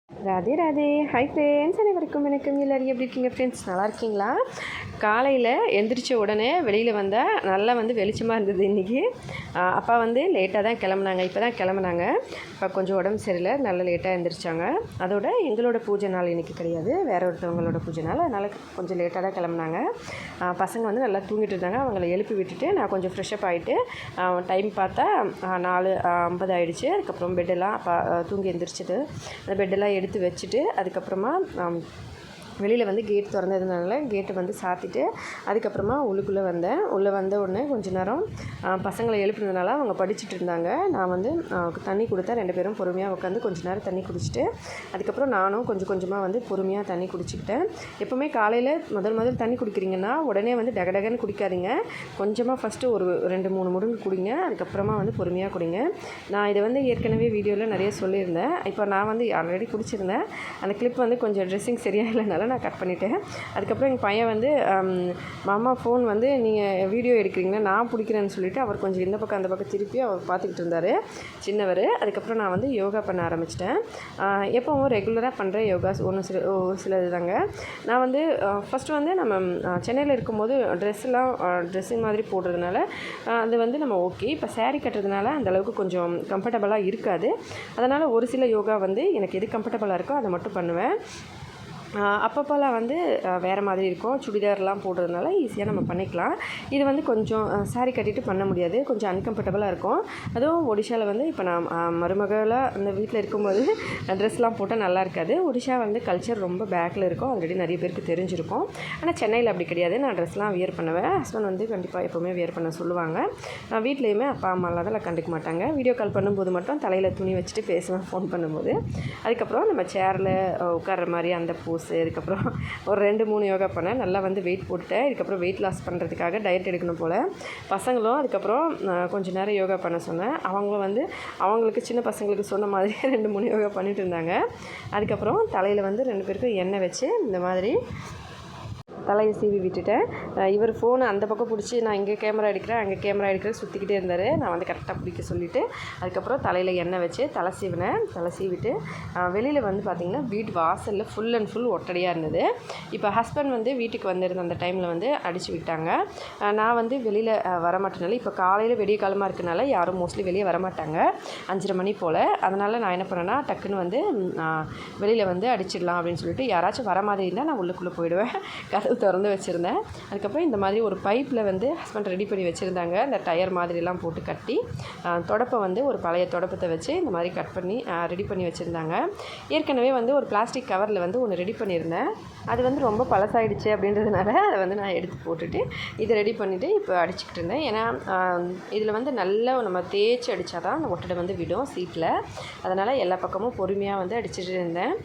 Radhe Radhe. Hi friends, அனைவருக்கும் வணக்கம். எல்லோரும் எப்படி இருக்கீங்க ஃப்ரெண்ட்ஸ்? நல்லா இருக்கீங்களா? காலையில் எந்திரிச்ச உடனே வெளியில் வந்தால் நல்லா வெளிச்சமாக இருந்தது இன்றைக்கி. அப்பா லேட்டாக தான் கிளம்புனாங்க, இப்போ தான் கிளம்புனாங்க. இப்போ கொஞ்சம் உடம்பு சரியில்லை, நல்லா லேட்டாக எழுந்திரிச்சாங்க. அதோட எங்களோட பூஜை நாள் இன்றைக்கி கிடையாது, வேற ஒருத்தவங்களோட பூஜை நாள். அதனால் கொஞ்சம் லேட்டாக தான் கிளம்புனாங்க. பசங்க நல்லா தூங்கிட்டு இருந்தாங்க. அவங்கள எழுப்பி விட்டுட்டு நான் கொஞ்சம் ஃப்ரெஷ்அப் ஆகிட்டு டைம் பார்த்தா 4:50 ஆகிடுச்சு. அதுக்கப்புறம் பெட்டெல்லாம் அப்பா தூங்கி எழுந்திரிச்சிட்டு அந்த பெட்டெல்லாம் எடுத்து வச்சுட்டு அதுக்கப்புறமா வெளியில் கேட் திறந்ததுனால கேட்டை சாத்திட்டு அதுக்கப்புறமா உள்ளுக்குள்ளே வந்தேன். உள்ளே வந்த உடனே கொஞ்சம் நேரம் பசங்களை எழுப்புனதுனால அவங்க படிச்சுட்டு இருந்தாங்க. நான் தண்ணி கொடுத்தேன். 2 பேரும் பொறுமையாக உட்காந்து கொஞ்சம் நேரம் தண்ணி குடிச்சிட்டு அதுக்கப்புறம் நானும் கொஞ்சம் கொஞ்சமாக பொறுமையாக தண்ணி குடிச்சிக்கிட்டேன். எப்போவுமே காலையில் முதல் தண்ணி குடிக்கிறீங்கன்னா உடனே டகடகன்னு குடிக்காதீங்க. கொஞ்சமாக ஃபஸ்ட்டு ஒரு 2-3 முடுங்கு குடிங்க. அதுக்கப்புறமா பொறுமையாக குடிங்க. நான் இதை ஏற்கனவே வீடியோவில் நிறைய சொல்லியிருந்தேன். இப்போ நான் ஆல்ரெடி குடிச்சிருந்தேன். அந்த கிளிப் கொஞ்சம் ட்ரெஸ்ஸிங் சரியாக இல்லைனால நான் கட் பண்ணிவிட்டேன். அதுக்கப்புறம் எங்கள் பையன் மாமா ஃபோன் நீங்கள் வீடியோ எடுக்கிறீங்களா, நான் பிடிக்கிறேன்னு சொல்லிவிட்டு அவர் கொஞ்சம் இந்த பக்கம் அந்த பக்கம் திருப்பி அவர் பார்த்துக்கிட்டு இருந்தார், சின்னவர். அதுக்கப்புறம் நான் யோகா பண்ண ஆரம்பிச்சிட்டேன். எப்போவும் ரெகுலராக பண்ணுற யோகாஸ் ஒரு சிலது தாங்க. நான் ஃபஸ்ட்டு நம்ம சென்னையில் இருக்கும்போது ட்ரெஸ்ஸிங் மாதிரி போடுறதுனால அது நம்ம ஓகே. இப்போ சேரீ கட்டுறதுனால அந்தளவுக்கு கொஞ்சம் கம்ஃபர்டபுளாக இருக்காது. அதனால் ஒரு சில யோகா எனக்கு எது கம்ஃபர்டபுளாக இருக்கோ அதை மட்டும் பண்ணுவேன். அப்பப்போலாம் வேறு மாதிரி இருக்கும். சுடிதார்லாம் போடுறதுனால ஈஸியாக நம்ம பண்ணிக்கலாம். இது கொஞ்சம் சாரீ கட்டிட்டு பண்ண முடியாது, கொஞ்சம் அன்கம்ஃபர்டபுளாக இருக்கும். அதுவும் ஒடிஷாவில் இப்போ நான் மருமகளாக அந்த வீட்டில் இருக்கும்போது ட்ரெஸ்லாம் போட்டால் நல்லா இருக்காது. ஒடிஷா கல்ச்சர் ரொம்ப பேக்கில் இருக்கும், ஆல்ரெடி நிறைய பேருக்கு தெரிஞ்சிருக்கும். ஆனால் சென்னையில் அப்படி கிடையாது. நான் ட்ரெஸ்லாம் வியர் பண்ணுவேன். ஹஸ்பண்ட் கண்டிப்பாக எப்போவுமே வியர் பண்ண சொல்லுவாங்க. நான் வீட்லேயுமே அப்பா அம்மாலாம் அதெல்லாம் கண்டுக்க மாட்டாங்க. வீடியோ கால் பண்ணும்போது மட்டும் தலையில் துணி வச்சுட்டு பேசுவேன் ஃபோன் பண்ணும்போது. அதுக்கப்புறம் நம்ம சேரில் உட்கார்ற மாதிரி அந்த அதுக்கப்புறம் ஒரு 2-3 யோகா பண்ணேன். நல்லா வெயிட் போட்டுட்டேன். இதுக்கப்புறம் வெயிட் லாஸ் பண்ணுறதுக்காக டயட் எடுக்கணும் போல். பசங்களும் அதுக்கப்புறம் கொஞ்சம் நேரம் யோகா பண்ண சொன்னேன். அவங்களும் அவங்களுக்கு சின்ன பசங்களுக்கு சொன்ன மாதிரி 2-3 யோகா பண்ணிட்டு இருந்தாங்க. அதுக்கப்புறம் தலையில் 2 பேருக்கும் எண்ணெய் வச்சு இந்த மாதிரி தலையை சீவி விட்டுட்டேன். இவர் ஃபோனை அந்த பக்கம் பிடிச்சி நான் இங்கே கேமரா எடுக்கிறேன் அங்கே கேமரா எடுக்கிறேன் சுற்றிக்கிட்டே இருந்தார். நான் கரெக்டாக பிடிக்க சொல்லிவிட்டு அதுக்கப்புறம் தலையில் எண்ணெய் வச்சு தலை சீவினேன். தலை சீவிட்டு வெளியில் பார்த்திங்கன்னா வீட்டு வாசலில் ஃபுல் அண்ட் ஃபுல் ஒட்டடையாக இருந்தது. இப்போ ஹஸ்பண்ட் வீட்டுக்கு வந்திருந்த அந்த டைமில் அடித்து விட்டாங்க. நான் வெளியில் வரமாட்டேனால இப்போ காலையில் விடிய காலமாக இருக்கனால யாரும் மோஸ்ட்லி வெளியே வரமாட்டாங்க 5:30 மணி போல். அதனால் நான் என்ன பண்ணேன்னா டக்குன்னு வெளியில் அடிச்சிடலாம் அப்படின்னு சொல்லிட்டு யாராச்சும் வர மாதிரி இருந்தால் நான் உள்ளுக்குள்ளே போயிடுவேன். கதவு திறந்து வச்சுருந்தேன். அதுக்கப்புறம் இந்த மாதிரி ஒரு பைப்பில் ஹஸ்பண்ட் ரெடி பண்ணி வச்சுருந்தாங்க. இந்த டயர் மாதிரிலாம் போட்டு கட்டி தொடப்பை ஒரு பழைய தொடப்பத்தை வச்சு இந்த மாதிரி கட் பண்ணி ரெடி பண்ணி வச்சுருந்தாங்க. ஏற்கனவே ஒரு பிளாஸ்டிக் கவரில் ஒன்று ரெடி பண்ணியிருந்தேன். அது ரொம்ப பழசாயிடுச்சு அப்படின்றதுனால அதை நான் எடுத்து போட்டுட்டு இதை ரெடி பண்ணிவிட்டு இப்போ அடிச்சுக்கிட்டு இருந்தேன். ஏன்னா இதில் நல்லா நம்ம தேய்ச்சி அடித்தா தான் அந்த ஒட்டடை விடும் சீட்டில். அதனால் எல்லா பக்கமும் பொறுமையாக அடிச்சுட்டு இருந்தேன்.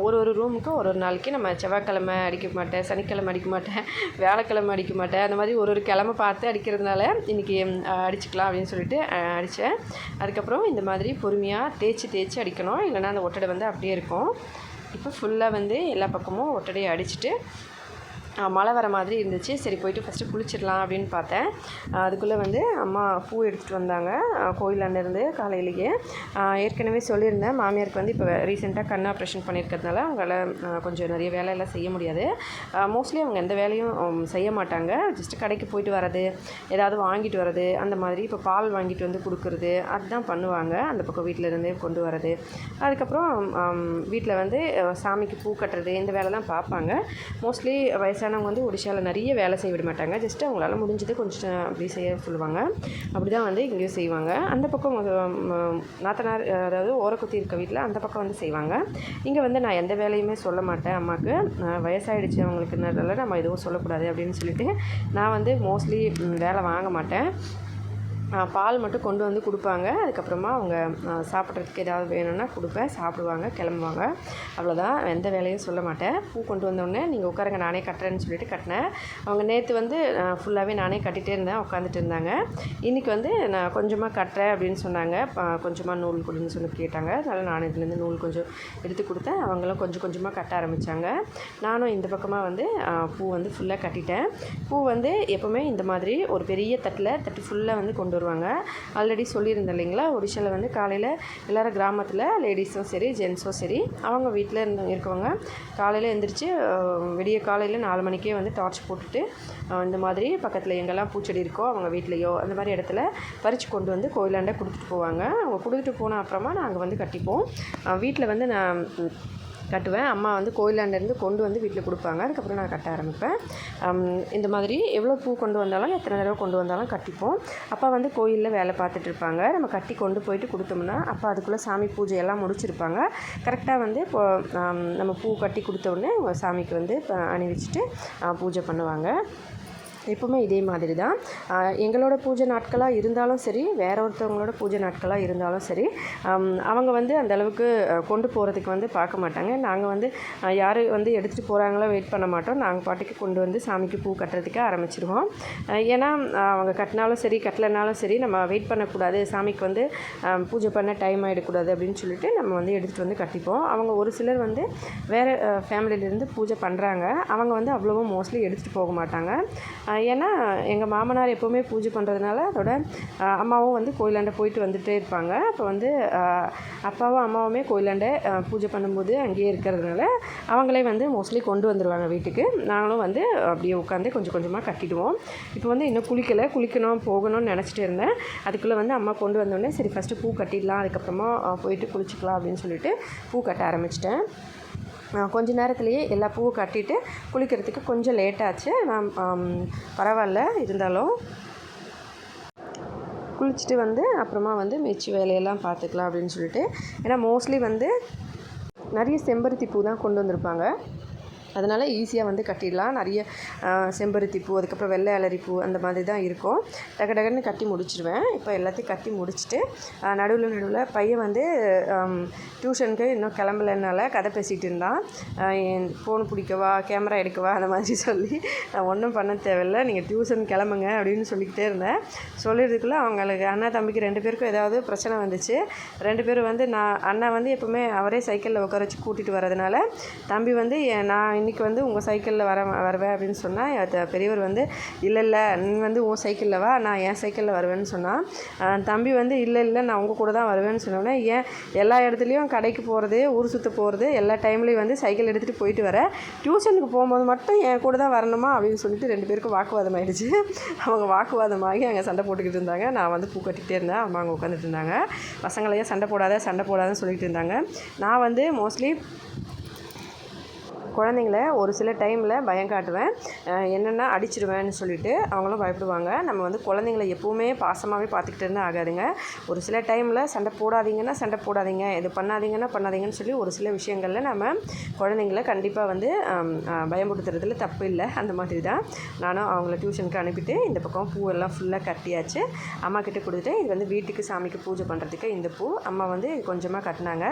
ஒரு ரூமுக்கு ஒரு நாளைக்கு நம்ம செவ்வாய்க்கிழமை அடிக்க மாட்டேன், சனிக்கிழமை அடிக்க மாட்டேன், வியாழக்கிழமை அடிக்க மாட்டேன். அந்த மாதிரி ஒரு கிழமை பார்த்து அடிக்கிறதுனால இன்றைக்கி அடிச்சுக்கலாம் அப்படின்னு சொல்லிட்டு அடித்தேன். அதுக்கப்புறம் இந்த மாதிரி பொறுமையாக தேய்ச்சி அடிக்கணும், இல்லைனா அந்த ஒட்டடை அப்படியே இருக்கும். இப்போ ஃபுல்லாக எல்லா பக்கமும் ஒட்டடையை அடிச்சுட்டு மழை வர மாதிரி இருந்துச்சு. சரி போயிட்டு ஃபஸ்ட்டு குளிச்சிடலாம் அப்படின்னு பார்த்தேன். அதுக்குள்ளே அம்மா பூ எடுத்துகிட்டு வந்தாங்க கோயிலாண்டேருந்து காலையிலேயே. ஏற்கனவே சொல்லியிருந்தேன் மாமியாருக்கு இப்போ ரீசெண்டாக கண் ஆப்ரேஷன் பண்ணியிருக்கிறதுனால அவங்களால கொஞ்சம் நிறைய வேலையெல்லாம் செய்ய முடியாது. மோஸ்ட்லி அவங்க எந்த வேலையும் செய்ய மாட்டாங்க. ஜஸ்ட்டு கடைக்கு போயிட்டு வர்றது, ஏதாவது வாங்கிட்டு வர்றது, அந்த மாதிரி இப்போ பால் வாங்கிட்டு கொடுக்குறது அதுதான் பண்ணுவாங்க. அந்த பக்கம் வீட்டிலேருந்தே கொண்டு வரது. அதுக்கப்புறம் வீட்டில் சாமிக்கு பூ கட்டுறது இந்த வேலைலாம் பார்ப்பாங்க. மோஸ்ட்லி வயசானவங்க ஒடிஷாவில் நிறைய வேலை செய்ய விட மாட்டாங்க. ஜஸ்ட்டு அவங்களால முடிஞ்சது கொஞ்சம் அப்படி செய்ய சொல்லுவாங்க. அப்படி தான் இங்கேயும் செய்வாங்க. அந்த பக்கம் நாத்தனார் அதாவது ஓரக்குத்தி இருக்க வீட்டில் அந்த பக்கம் செய்வாங்க. இங்கே நான் எந்த வேலையுமே சொல்ல மாட்டேன். அம்மாவுக்கு வயசாகிடுச்சு அவங்களுக்குனால நம்ம எதுவும் சொல்லக்கூடாது அப்படின்னு சொல்லிட்டு நான் மோஸ்ட்லி வேலை வாங்க மாட்டேன். பால் மட்டும் கொண்டு கொடுப்பாங்க. அதுக்கப்புறமா அவங்க சாப்பிட்றதுக்கு ஏதாவது வேணும்னா கொடுப்பேன், சாப்பிடுவாங்க, கிளம்புவாங்க. அவ்வளோதான், எந்த வேலையும் சொல்ல மாட்டேன். பூ கொண்டு வந்தோடனே நீங்கள் உட்காருங்க நானே கட்டுறேன்னு சொல்லிட்டு கட்டினேன். அவங்க நேற்று ஃபுல்லாகவே நானே கட்டிகிட்டே இருந்தேன், உட்காந்துட்டு இருந்தாங்க. இன்றைக்கி நான் கொஞ்சமாக கட்டுறேன் அப்படின்னு சொன்னாங்க. கொஞ்சமாக நூல் கொடுன்னு சொல்லி கேட்டாங்க. அதனால் நான் இதுலேருந்து நூல் கொஞ்சம் எடுத்து கொடுத்தேன். அவங்களும் கொஞ்சம் கொஞ்சமாக கட்ட ஆரம்பித்தாங்க. நானும் இந்த பக்கமாக பூ ஃபுல்லாக கட்டிட்டேன். பூ எப்போவுமே இந்த மாதிரி ஒரு பெரிய தட்டு ஃபுல்லாக கொண்டு வருவாங்க. ஆல்ரெடி சொல்லியிருந்தேன் இல்லைங்களா, ஒடிஷாவில் வந்து காலையில் எல்லோரும் கிராமத்தில் லேடிஸும் சரி ஜென்ஸும் சரி அவங்க வீட்டில் இருக்கவங்க காலையில் எழுந்திரிச்சு விடிய காலையில் 4 மணிக்கே வந்து டார்ச் போட்டுட்டு இந்த மாதிரி பக்கத்தில் எங்கெல்லாம் பூச்செடி இருக்கோ அவங்க வீட்லேயோ அந்த மாதிரி இடத்துல பறித்து கொண்டு வந்து கோயிலாண்ட கொடுத்துட்டு போவாங்க. அவங்க கொடுத்துட்டு போன அப்புறமா நாங்கள் வந்து கட்டிப்போம். வீட்டில் வந்து நான் கட்டுவேன். அம்மா வந்து கோயிலாண்டேருந்து கொண்டு வந்து வீட்டில் கொடுப்பாங்க. அதுக்கப்புறம் நான் கட்ட ஆரம்பிப்பேன். இந்த மாதிரி எவ்வளோ பூ கொண்டு வந்தாலும் எத்தனை தடவை கொண்டு வந்தாலும் கட்டிப்போம். அப்பா வந்து கோயிலில் வேலை பார்த்துட்டு இருப்பாங்க. நம்ம கட்டி கொண்டு போயிட்டு கொடுத்தோம்னா அப்பா அதுக்குள்ளே சாமி பூஜையெல்லாம் முடிச்சிருப்பாங்க. கரெக்டாக வந்து நம்ம பூ கட்டி கொடுத்த உடனே சாமிக்கு வந்து அணிவிச்சிட்டு பூஜை பண்ணுவாங்க. எப்போவுமே இதே மாதிரி தான். எங்களோட பூஜை நாட்களாக இருந்தாலும் சரி, வேற ஒருத்தவங்களோட பூஜை நாட்களாக இருந்தாலும் சரி, அவங்க வந்து அந்தளவுக்கு கொண்டு போகிறதுக்கு வந்து பார்க்க மாட்டாங்க. நாங்கள் வந்து யார் வந்து எடுத்துகிட்டு போகிறாங்களோ வெயிட் பண்ண மாட்டோம். நாங்கள் பாட்டுக்கு கொண்டு வந்து சாமிக்கு பூ கட்டுறதுக்கு ஆரம்பிச்சிடுவோம். ஏன்னா அவங்க கட்டினாலும் சரி கட்டலைனாலும் சரி நம்ம வெயிட் பண்ணக்கூடாது, சாமிக்கு வந்து பூஜை பண்ண டைம் ஆகிடக்கூடாது அப்படின்னு சொல்லிட்டு நம்ம வந்து எடுத்துகிட்டு வந்து கட்டிப்போம். அவங்க ஒரு சிலர் வந்து வேறு ஃபேமிலியிலேருந்து பூஜை பண்ணுறாங்க. அவங்க வந்து அவ்வளோவும் மோஸ்ட்லி எடுத்துகிட்டு போக மாட்டாங்க. ஏன்னா எங்கள் மாமனார் எப்போவுமே பூஜை பண்ணுறதுனால அதோட அம்மாவும் வந்து கோயிலாண்ட போயிட்டு வந்துகிட்டே இருப்பாங்க. அப்போ வந்து அப்பாவும் அம்மாவுமே கோயிலாண்ட பூஜை பண்ணும்போது அங்கேயே இருக்கிறதுனால அவங்களே வந்து மோஸ்ட்லி கொண்டு வந்துடுவாங்க வீட்டுக்கு. நாங்களும் வந்து அப்படியே உட்காந்து கொஞ்சம் கொஞ்சமாக கட்டிடுவோம். இப்போ வந்து இன்னும் குளிக்கணும் போகணும்னு நினச்சிட்டு இருந்தேன். அதுக்குள்ளே வந்து அம்மா கொண்டு வந்தோடனே சரி ஃபஸ்ட்டு பூ கட்டிடலாம், அதுக்கப்புறமா போயிட்டு குளிச்சிக்கலாம் அப்படின்னு சொல்லிட்டு பூ கட்ட ஆரம்பிச்சிட்டேன். கொஞ்ச நேரத்துலேயே எல்லா பூவும் கட்டிட்டு குளிக்கிறதுக்கு கொஞ்சம் லேட்டாச்சு. நான் பரவாயில்ல இருந்தாலும் குளிச்சுட்டு வந்து அப்புறமா வந்து மிச்ச வேலையெல்லாம் பார்த்துக்கலாம் அப்படின்னு சொல்லிட்டு. ஏன்னா மோஸ்ட்லி வந்து நிறைய செம்பருத்தி பூ தான் கொண்டு வந்திருப்பாங்க. அதனால் ஈஸியாக வந்து கட்டிடலாம். நிறைய செம்பருத்தி பூ, அதுக்கப்புறம் வெள்ளை அலரி பூ அந்த மாதிரி தான் இருக்கும். டக்குன்னு கட்டி முடிச்சிடுவேன். இப்போ எல்லாத்தையும் கட்டி முடிச்சுட்டு நடுவில் பையன் வந்து டியூஷனுக்கு இன்னும் கிளம்பலனால கதை பேசிகிட்டு இருந்தான். ஃபோன் பிடிக்கவா, கேமரா எடுக்கவா அந்த மாதிரி சொல்லி ஒன்றும் பண்ண தேவையில்லை, நீங்கள் டியூஷன் கிளம்புங்க அப்படின்னு சொல்லிக்கிட்டே இருந்தேன். சொல்லிடுறதுக்குள்ளே அவங்களுக்கு அண்ணா தம்பிக்கு 2 பேருக்கும் ஏதாவது பிரச்சனை வந்துச்சு. 2 பேரும் வந்து அண்ணா வந்து எப்போவுமே அவரே சைக்கிளில் உட்கார வச்சு கூட்டிகிட்டு வரதுனால தம்பி வந்து நான் இன்றைக்கி வந்து உங்கள் சைக்கிளில் வருவேன் அப்படின்னு சொன்னால் பெரியவர் வந்து இல்லை நீ வந்து உன் சைக்கிளில் வா, நான் என் சைக்கிளில் வருவேன்னு சொன்னான். தம்பி வந்து இல்லை நான் உங்கள் கூட தான் வருவேன்னு சொன்னோன்னே, ஏன் எல்லா இடத்துலையும் கடைக்கு போகிறது, ஊர் சுற்ற போகிறது, எல்லா டைம்லேயும் வந்து சைக்கிள் எடுத்துகிட்டு போயிட்டு வர, டியூஷனுக்கு போகும்போது மட்டும் என் கூட தான் வரணுமா அப்படின்னு சொல்லிட்டு 2 பேருக்கும் வாக்குவாதம் ஆகிடுச்சு. அவங்க வாக்குவாதமாகி அங்கே சண்டை போட்டுக்கிட்டு இருந்தாங்க. நான் வந்து பூ கட்டிகிட்டே இருந்தேன். அம்மா அங்கே உட்காந்துட்டு இருந்தாங்க. பசங்களையும் சண்டை போடாதுன்னு சொல்லிட்டு இருந்தாங்க. நான் வந்து மோஸ்ட்லி குழந்தைங்கள ஒரு சில டைமில் பயம் காட்டுவேன். என்னென்னா அடிச்சிடுவேன்னு சொல்லிட்டு அவங்களும் பயப்படுவாங்க. நம்ம வந்து குழந்தைங்கள எப்போவுமே பாசமாகவே பார்த்துக்கிட்டு இருந்தால் ஆகாதுங்க. ஒரு சில டைமில் சண்டை போடாதீங்க, இது பண்ணாதீங்கன்னு சொல்லி ஒரு சில விஷயங்களில் நம்ம குழந்தைங்கள கண்டிப்பாக வந்து பயமுடுத்துறதுல தப்பு இல்லை. அந்த மாதிரி தான் நானும் அவங்கள டியூஷனுக்கு அனுப்பிட்டு இந்த பக்கம் பூவெல்லாம் ஃபுல்லாக கட்டியாச்சு. அம்மா கிட்டே கொடுத்துட்டு இது வந்து வீட்டுக்கு சாமிக்கு பூஜை பண்ணுறதுக்கு இந்த பூ அம்மா வந்து கொஞ்சமாக கட்டினாங்க.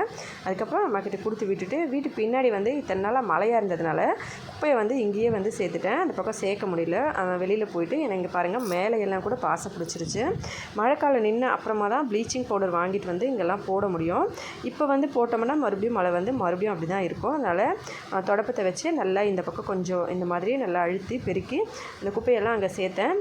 அதுக்கப்புறம் அம்மா கிட்டே கொடுத்து விட்டுட்டு வீட்டுக்கு பின்னாடி வந்து இத்தனை நாளாக மழையாக இருந்ததுனால குப்பையை வந்து இங்கேயே வந்து சேர்த்துட்டேன். அந்த பக்கம் சேர்க்க முடியல. வெளியில் போயிட்டு எனக்கு பாருங்கள் மேலையெல்லாம் கூட பாசம் பிடிச்சிருச்சு. மழைக்காலம் நின்று அப்புறமா தான் ப்ளீச்சிங் பவுடர் வாங்கிட்டு வந்து இங்கெல்லாம் போட முடியும். இப்போ வந்து போட்டோம்னா மறுபடியும் மழை வந்து மறுபடியும் அப்படி தான் இருக்கும். அதனால் தொடப்பத்தை வச்சு நல்லா இந்த பக்கம் கொஞ்சம் இந்த மாதிரி நல்லா அழுத்தி பெருக்கி இந்த குப்பையெல்லாம் அங்கே சேர்த்தேன்.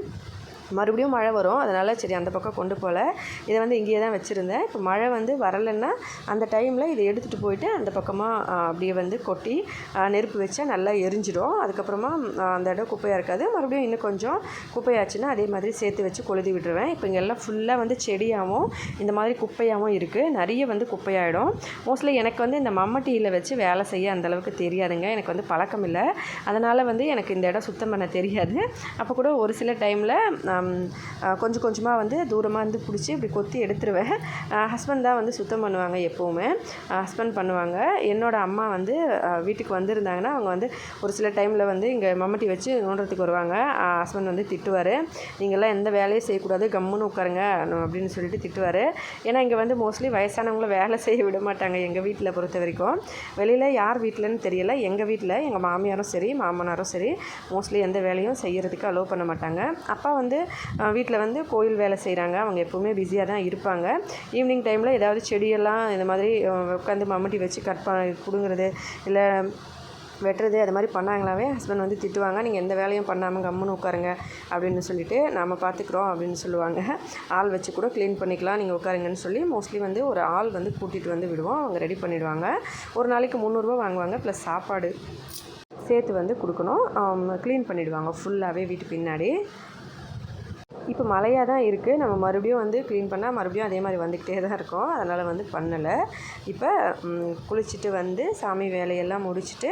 மறுபடியும் மழை வரும், அதனால் சரி அந்த பக்கம் கொண்டு போகல, இதை வந்து இங்கேயே தான் வச்சுருந்தேன். இப்போ மழை வந்து வரலைன்னா அந்த டைமில் இதை எடுத்துகிட்டு போயிட்டு அந்த பக்கமாக அப்படியே வந்து கொட்டி நெருப்பு வச்சா நல்லா எரிஞ்சிடும். அதுக்கப்புறமா அந்த இடம் குப்பையாக இருக்காது. மறுபடியும் இன்னும் கொஞ்சம் குப்பையாச்சுன்னா அதே மாதிரி சேர்த்து வச்சு கொளுதி விட்டுருவேன். இப்போ இங்கெல்லாம் ஃபுல்லாக வந்து செடியாகவும் இந்த மாதிரி குப்பையாகவும் இருக்குது. நிறைய வந்து குப்பையாகிடும். மோஸ்ட்லி எனக்கு வந்து இந்த மம்மட்டியில் வச்சு வேலை செய்ய அந்தளவுக்கு தெரியாதுங்க. எனக்கு வந்து பழக்கம் இல்லை. அதனால் வந்து எனக்கு இந்த இடம் சுத்தம் பண்ண தெரியாது. அப்போ கூட ஒரு சில டைமில் கொஞ்சம் கொஞ்சமாக வந்து தூரமாக இருந்து பிடிச்சி இப்படி கொத்தி எடுத்துருவேன். ஹஸ்பண்ட் தான் வந்து சுத்தம் பண்ணுவாங்க. எப்போவுமே ஹஸ்பண்ட் பண்ணுவாங்க. என்னோடய அம்மா வந்து வீட்டுக்கு வந்திருந்தாங்கன்னா அவங்க வந்து ஒரு சில டைமில் வந்து இங்கே மம்மட்டி வச்சு நோண்டுறதுக்கு வருவாங்க. ஹஸ்பண்ட் வந்து திட்டுவார், நீங்கள்லாம் எந்த வேலையும் செய்யக்கூடாது, கம்முன்னு உட்காருங்க அப்படின்னு சொல்லிட்டு திட்டுவார். ஏன்னா இங்கே வந்து மோஸ்ட்லி வயசானவங்கள வேலை செய்ய விட மாட்டாங்க எங்கள் வீட்டில் பொறுத்த வரைக்கும். வெளியில் யார் வீட்டிலன்னு தெரியல, எங்கள் வீட்டில் எங்கள் மாமியாரும் சரி மாமனாரும் சரி மோஸ்ட்லி எந்த வேலையும் செய்கிறதுக்கு அலோவ் பண்ண மாட்டாங்க. அப்பா வந்து வீட்டில் வந்து கோயில் வேலை செய்கிறாங்க. அவங்க எப்போவுமே பிஸியாக தான் இருப்பாங்க. ஈவினிங் டைமில் ஏதாவது செடியெல்லாம் இந்த மாதிரி உட்காந்து மம்மட்டி வச்சு கட் பண்ண பிடுங்குறது, இல்லை வெட்டுறது அது மாதிரி பண்ணாங்களாவே ஹஸ்பண்ட் வந்து திட்டுவாங்க, நீங்கள் எந்த வேலையும் பண்ணாமல் கம்முன்னு உட்காருங்க அப்படின்னு சொல்லிட்டு, நாம் பார்த்துக்குறோம் அப்படின்னு சொல்லுவாங்க. ஆள் வச்சு கூட க்ளீன் பண்ணிக்கலாம், நீங்கள் உட்காருங்கன்னு சொல்லி மோஸ்ட்லி வந்து ஒரு ஆள் வந்து கூட்டிகிட்டு வந்து விடுவோம். அவங்க ரெடி பண்ணிவிடுவாங்க. ஒரு நாளைக்கு 300 ரூபா வாங்குவாங்க, ப்ளஸ் சாப்பாடு சேர்த்து வந்து கொடுக்கணும். க்ளீன் பண்ணிவிடுவாங்க ஃபுல்லாகவே வீட்டு பின்னாடி. இப்போ மழையாக தான் இருக்குது, நம்ம மறுபடியும் வந்து க்ளீன் பண்ணால் மறுபடியும் அதே மாதிரி வந்துக்கிட்டே தான் இருக்கும். அதனால் வந்து பண்ணலை. இப்போ குளிச்சுட்டு வந்து சாமி வேலையெல்லாம் முடிச்சுட்டு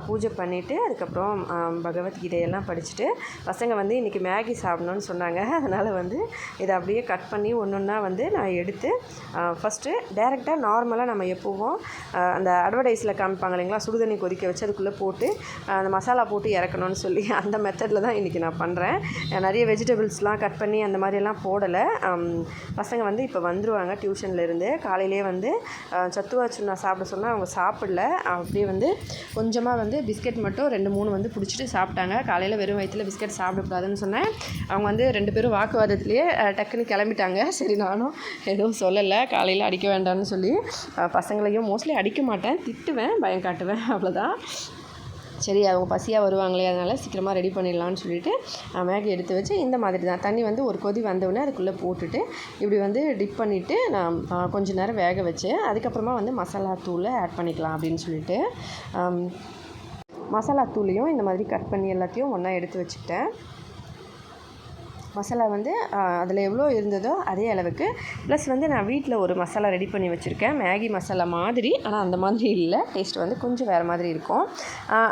பூஜை பண்ணிவிட்டு அதுக்கப்புறம் பகவத்கீதையெல்லாம் படிச்சுட்டு பசங்க வந்து இன்றைக்கி மேகி சாப்பிட்ணுன்னு சொன்னாங்க. அதனால் வந்து இதை அப்படியே கட் பண்ணி ஒன்று ஒன்றா வந்து நான் எடுத்து ஃபஸ்ட்டு டேரெக்டாக நார்மலாக நம்ம எப்போவும் அந்த அட்வர்டைஸில் காமிப்பாங்க இல்லைங்களா, சுடுதண்ணி கொதிக்க வச்சு அதுக்குள்ளே போட்டு அந்த மசாலா போட்டு இறக்கணும்னு சொல்லி அந்த மெத்தடில் தான் இன்றைக்கி நான் பண்ணுறேன். நிறைய வெஜிடபிள்ஸ்லாம் கட் பண்ணி அந்த மாதிரியெல்லாம் போடலை. பசங்க வந்து இப்போ வந்துடுவாங்க டியூஷன்லேருந்து. காலையிலே வந்து சத்துவா சுண்ணா சாப்பிட சொன்னால் அவங்க சாப்பிடல. அப்படியே வந்து கொஞ்சமாக வந்து பிஸ்கெட் மட்டும் 2-3 வந்து பிடிச்சிட்டு சாப்பிட்டாங்க. காலையில் வெறும் வயிற்றில் பிஸ்கெட் சாப்பிடக்கூடாதுன்னு சொன்னேன். அவங்க வந்து 2 பேரும் வாக்குவாதத்துலேயே டக்குன்னு கிளம்பிட்டாங்க. சரி நானும் எதுவும் சொல்லலை, காலையில் அடிக்க வேண்டாம்னு சொல்லி. பசங்களையும் மோஸ்ட்லி அடிக்க மாட்டேன், திட்டுவேன், பயம் காட்டுவேன், அவ்வளோதான். சரி அவங்க பசியாக வருவாங்களே, அதனால் சீக்கிரமாக ரெடி பண்ணிடலான்னு சொல்லிவிட்டு மேகி எடுத்து வச்சு இந்த மாதிரி தான் தண்ணி வந்து ஒரு கொதி வந்தவுடனே அதுக்குள்ளே போட்டுட்டு இப்படி வந்து டிப் பண்ணிவிட்டு நான் கொஞ்சம் நேரம் வேக வச்சு அதுக்கப்புறமா வந்து மசாலா தூளை ஆட் பண்ணிக்கலாம் அப்படின்னு சொல்லிட்டு மசாலா தூளையும் இந்த மாதிரி கட் பண்ணி எல்லாத்தையும் ஒன்றா எடுத்து வச்சுக்கிட்டேன். மசாலா வந்து அதில் எவ்வளோ இருந்ததோ அதே அளவுக்கு, ப்ளஸ் வந்து நான் வீட்டில் ஒரு மசாலா ரெடி பண்ணி வச்சுருக்கேன், மேகி மசாலா மாதிரி. ஆனால் அந்த மாதிரி இல்லை, டேஸ்ட் வந்து கொஞ்சம் வேறு மாதிரி இருக்கும்.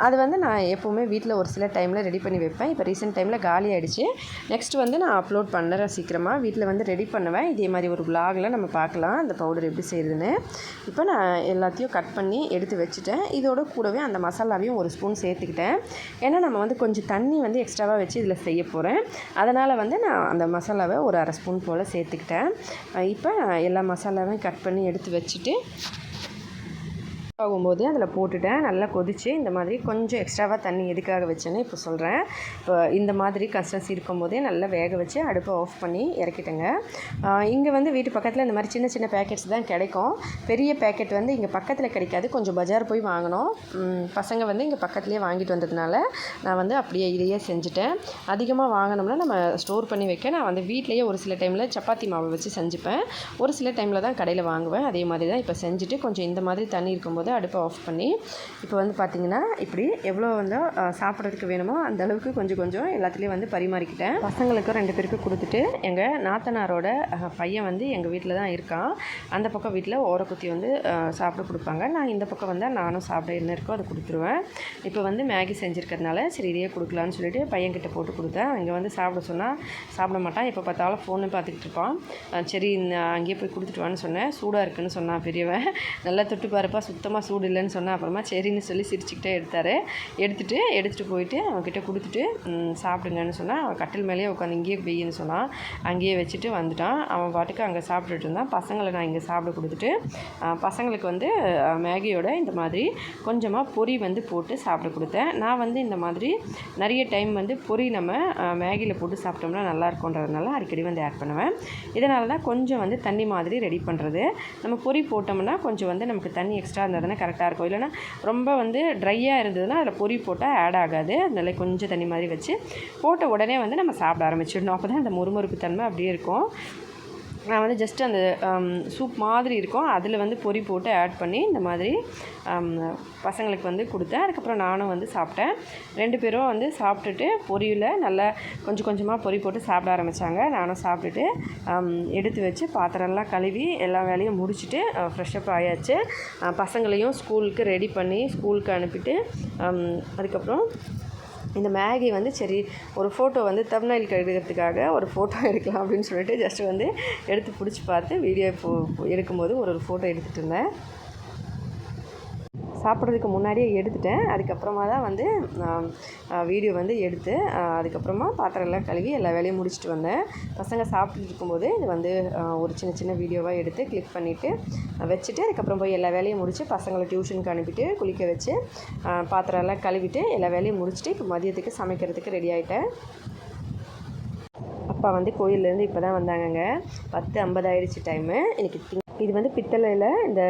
அது வந்து நான் எப்போவுமே வீட்டில் ஒரு சில டைமில் ரெடி பண்ணி வைப்பேன். இப்போ ரீசெண்ட் டைமில் காலி ஆகிடுச்சு. நெக்ஸ்ட் வந்து நான் அப்லோட் பண்ணுறேன் சீக்கிரமாக. வீட்டில் வந்து ரெடி பண்ணுவேன். இதே மாதிரி ஒரு விலாகில் நம்ம பார்க்கலாம் அந்த பவுடர் எப்படி செய்யுதுன்னு. இப்போ நான் எல்லாத்தையும் கட் பண்ணி எடுத்து வச்சுட்டேன். இதோட கூடவே அந்த மசாலாவையும் ஒரு ஸ்பூன் சேர்த்துக்கிட்டேன். ஏன்னா நம்ம வந்து கொஞ்சம் தண்ணி வந்து எக்ஸ்ட்ராவாக வச்சு இதில் செய்ய போகிறேன். அதனால் வந்து நான் அந்த மசாலாவை ஒரு 1/2 ஸ்பூன் போல் சேர்த்துக்கிட்டேன். இப்போ எல்லா மசாலாவையும் கட் பண்ணி எடுத்து வச்சுட்டு ஆகும்போது அதில் போட்டுட்டேன். நல்லா கொதித்து இந்த மாதிரி கொஞ்சம் எக்ஸ்ட்ராவாக தண்ணி எதுக்காக வச்சேன்னு இப்போ சொல்கிறேன். இப்போ இந்த மாதிரி கன்சிஸ்டன்சி இருக்கும்போதே நல்லா வேக வச்சு அடுப்பை ஆஃப் பண்ணி இறக்கிட்டேங்க. இங்கே வந்து வீட்டு பக்கத்தில் இந்த மாதிரி சின்ன சின்ன பேக்கெட்ஸ் தான் கிடைக்கும். பெரிய பேக்கெட் வந்து இங்கே பக்கத்தில் கிடைக்காது, கொஞ்சம் பஜார் போய் வாங்கணும். பசங்க வந்து இங்கே பக்கத்துலேயே வாங்கிட்டு வந்ததுனால நான் வந்து அப்படியே இதையே செஞ்சுட்டேன். அதிகமாக வாங்கினோம்னா நம்ம ஸ்டோர் பண்ணி வைக்க நான் வந்து வீட்லேயே ஒரு சில டைமில் சப்பாத்தி மாவு வச்சு செஞ்சுப்பேன். ஒரு சில டைமில் தான் கடையில் வாங்குவேன். அதே மாதிரி தான் இப்போ செஞ்சுட்டு கொஞ்சம் இந்த மாதிரி தண்ணி இருக்கும்போது அடுப்பை ஆஃப் பண்ணி இப்போ வந்து பார்த்திங்கன்னா இப்படி எவ்வளோ வந்து சாப்பிட்றதுக்கு வேணுமோ அந்த அளவுக்கு கொஞ்சம் கொஞ்சம் எல்லாத்துலேயும் வந்து பரிமாறிக்கிட்டேன். பசங்களுக்கும் 2 பேருக்கு கொடுத்துட்டு எங்கள் நாத்தனாரோட பையன் வந்து எங்கள் வீட்டில் தான் இருக்கான். அந்த பக்கம் வீட்டில் ஓரக்குத்தி வந்து சாப்பிட கொடுப்பாங்க. நான் இந்த பக்கம் வந்தால் நானும் சாப்பிட என்ன இருக்கோ அதை கொடுத்துருவேன். இப்போ வந்து மேகி செஞ்சுருக்கிறதுனால சரி இதையே கொடுக்கலான்னு சொல்லிட்டு பையன்கிட்ட போட்டு கொடுத்தேன். இங்கே வந்து சாப்பிட சொன்னால் சாப்பிட மாட்டான், எப்போ பார்த்தாலும் ஃபோனு பார்த்துக்கிட்டு இருப்பான். சரி அங்கேயே போய் கொடுத்துட்டு வான்னு சொன்னேன். சூடாக இருக்குன்னு சொன்னான் பெரியவன். நல்லா தொட்டு பாருப்பா, சுத்தமாக சூடு இல்லைன்னு சொன்னால் அப்புறமா சரின்னு சொல்லி சிரிச்சுக்கிட்டே எடுத்துகிட்டு போயிட்டு அவன்கிட்ட கொடுத்துட்டு சாப்பிடுங்கன்னு சொன்னால் அவன் கட்டில் மேலேயே உட்காந்து இங்கேயே வெயின்னு சொன்னான். அங்கேயே வச்சுட்டு வந்துட்டான். அவன் பாட்டுக்கு அங்கே சாப்பிட்டுட்டு இருந்தான். பசங்களை நான் இங்கே சாப்பிட கொடுத்துட்டு பசங்களுக்கு வந்து மேகியோட இந்த மாதிரி கொஞ்சமாக பொரி வந்து போட்டு சாப்பிட கொடுத்தேன். நான் வந்து இந்த மாதிரி நிறைய டைம் வந்து பொரி நம்ம மேகியில் போட்டு சாப்பிட்டோம்னா நல்லா இருக்குன்றதுனால அடிக்கடி வந்து ஆட் பண்ணுவேன். இதனால தான் கொஞ்சம் வந்து தண்ணி மாதிரி ரெடி பண்ணுறது. நம்ம பொரி போட்டோம்னா கொஞ்சம் வந்து நமக்கு தண்ணி எக்ஸ்ட்ரா இருந்தால் தானே கரெக்டாக இருக்கும். இல்லைனா ரொம்ப வந்து ட்ரையாக இருந்ததுன்னா அதில் பொரி போட்டால் ஆட் ஆகாது. அதனால கொஞ்சம் தண்ணி மாதிரி வச்சு போட்ட உடனே வந்து நம்ம சாப்பிட ஆரம்பிச்சிடணும். அப்போ தான் அந்த முறுமுறுப்பு தன்மை அப்படியே இருக்கும். நான் வந்து ஜஸ்ட்டு அந்த சூப் மாதிரி இருக்கும் அதில் வந்து பொரி போட்டு ஆட் பண்ணி இந்த மாதிரி பசங்களுக்கு வந்து கொடுத்தேன். அதுக்கப்புறம் நானும் வந்து சாப்பிட்டேன். 2 பேரும் வந்து சாப்பிட்டுட்டு பொரியில் நல்லா கொஞ்சம் கொஞ்சமாக பொரி போட்டு சாப்பிட ஆரம்பித்தாங்க. நானும் சாப்பிட்டுட்டு எடுத்து வச்சு பாத்திரம்லாம் கழுவி எல்லா வேலையும் முடிச்சுட்டு ஃப்ரெஷ்ஷப் ஆயாச்சு. பசங்களையும் ஸ்கூலுக்கு ரெடி பண்ணி ஸ்கூலுக்கு அனுப்பிட்டு அதுக்கப்புறம் இந்த மேகி வந்து சரி ஒரு ஃபோட்டோ வந்து தம்ப்நெயிலுக்கு எடுக்கிறதுக்காக ஒரு ஃபோட்டோ எடுக்கலாம் அப்படின்னு சொல்லிட்டு ஜஸ்ட்டு வந்து எடுத்து பிடிச்சி பார்த்து வீடியோ எடுக்கும்போது ஒரு ஃபோட்டோ எடுத்துகிட்டு இருந்தேன். சாப்பிட்றதுக்கு முன்னாடியே எடுத்துட்டேன். அதுக்கப்புறமா தான் வந்து வீடியோ வந்து எடுத்து அதுக்கப்புறமா பாத்திரம்லாம் கழுவி எல்லா வேலையும் முடிச்சுட்டு வந்தேன். பசங்க சாப்பிட்டுட்டு இருக்கும்போது இது வந்து ஒரு சின்ன சின்ன வீடியோவாக எடுத்து கிளிக் பண்ணிவிட்டு வச்சுட்டு அதுக்கப்புறம் போய் எல்லா வேலையும் முடித்து பசங்களை டியூஷனுக்கு அனுப்பிட்டு குளிக்க வச்சு பாத்திரம்லாம் கழுவிட்டு எல்லா வேலையும் முடிச்சுட்டு இப்போ மதியத்துக்கு சமைக்கிறதுக்கு ரெடி ஆகிட்டேன். அப்பா வந்து கோயிலேருந்து இப்போ தான் வந்தாங்கங்க. 10:50 ஆயிடுச்சு டைமு. இன்றைக்கி இது வந்து பித்தளையில் இந்த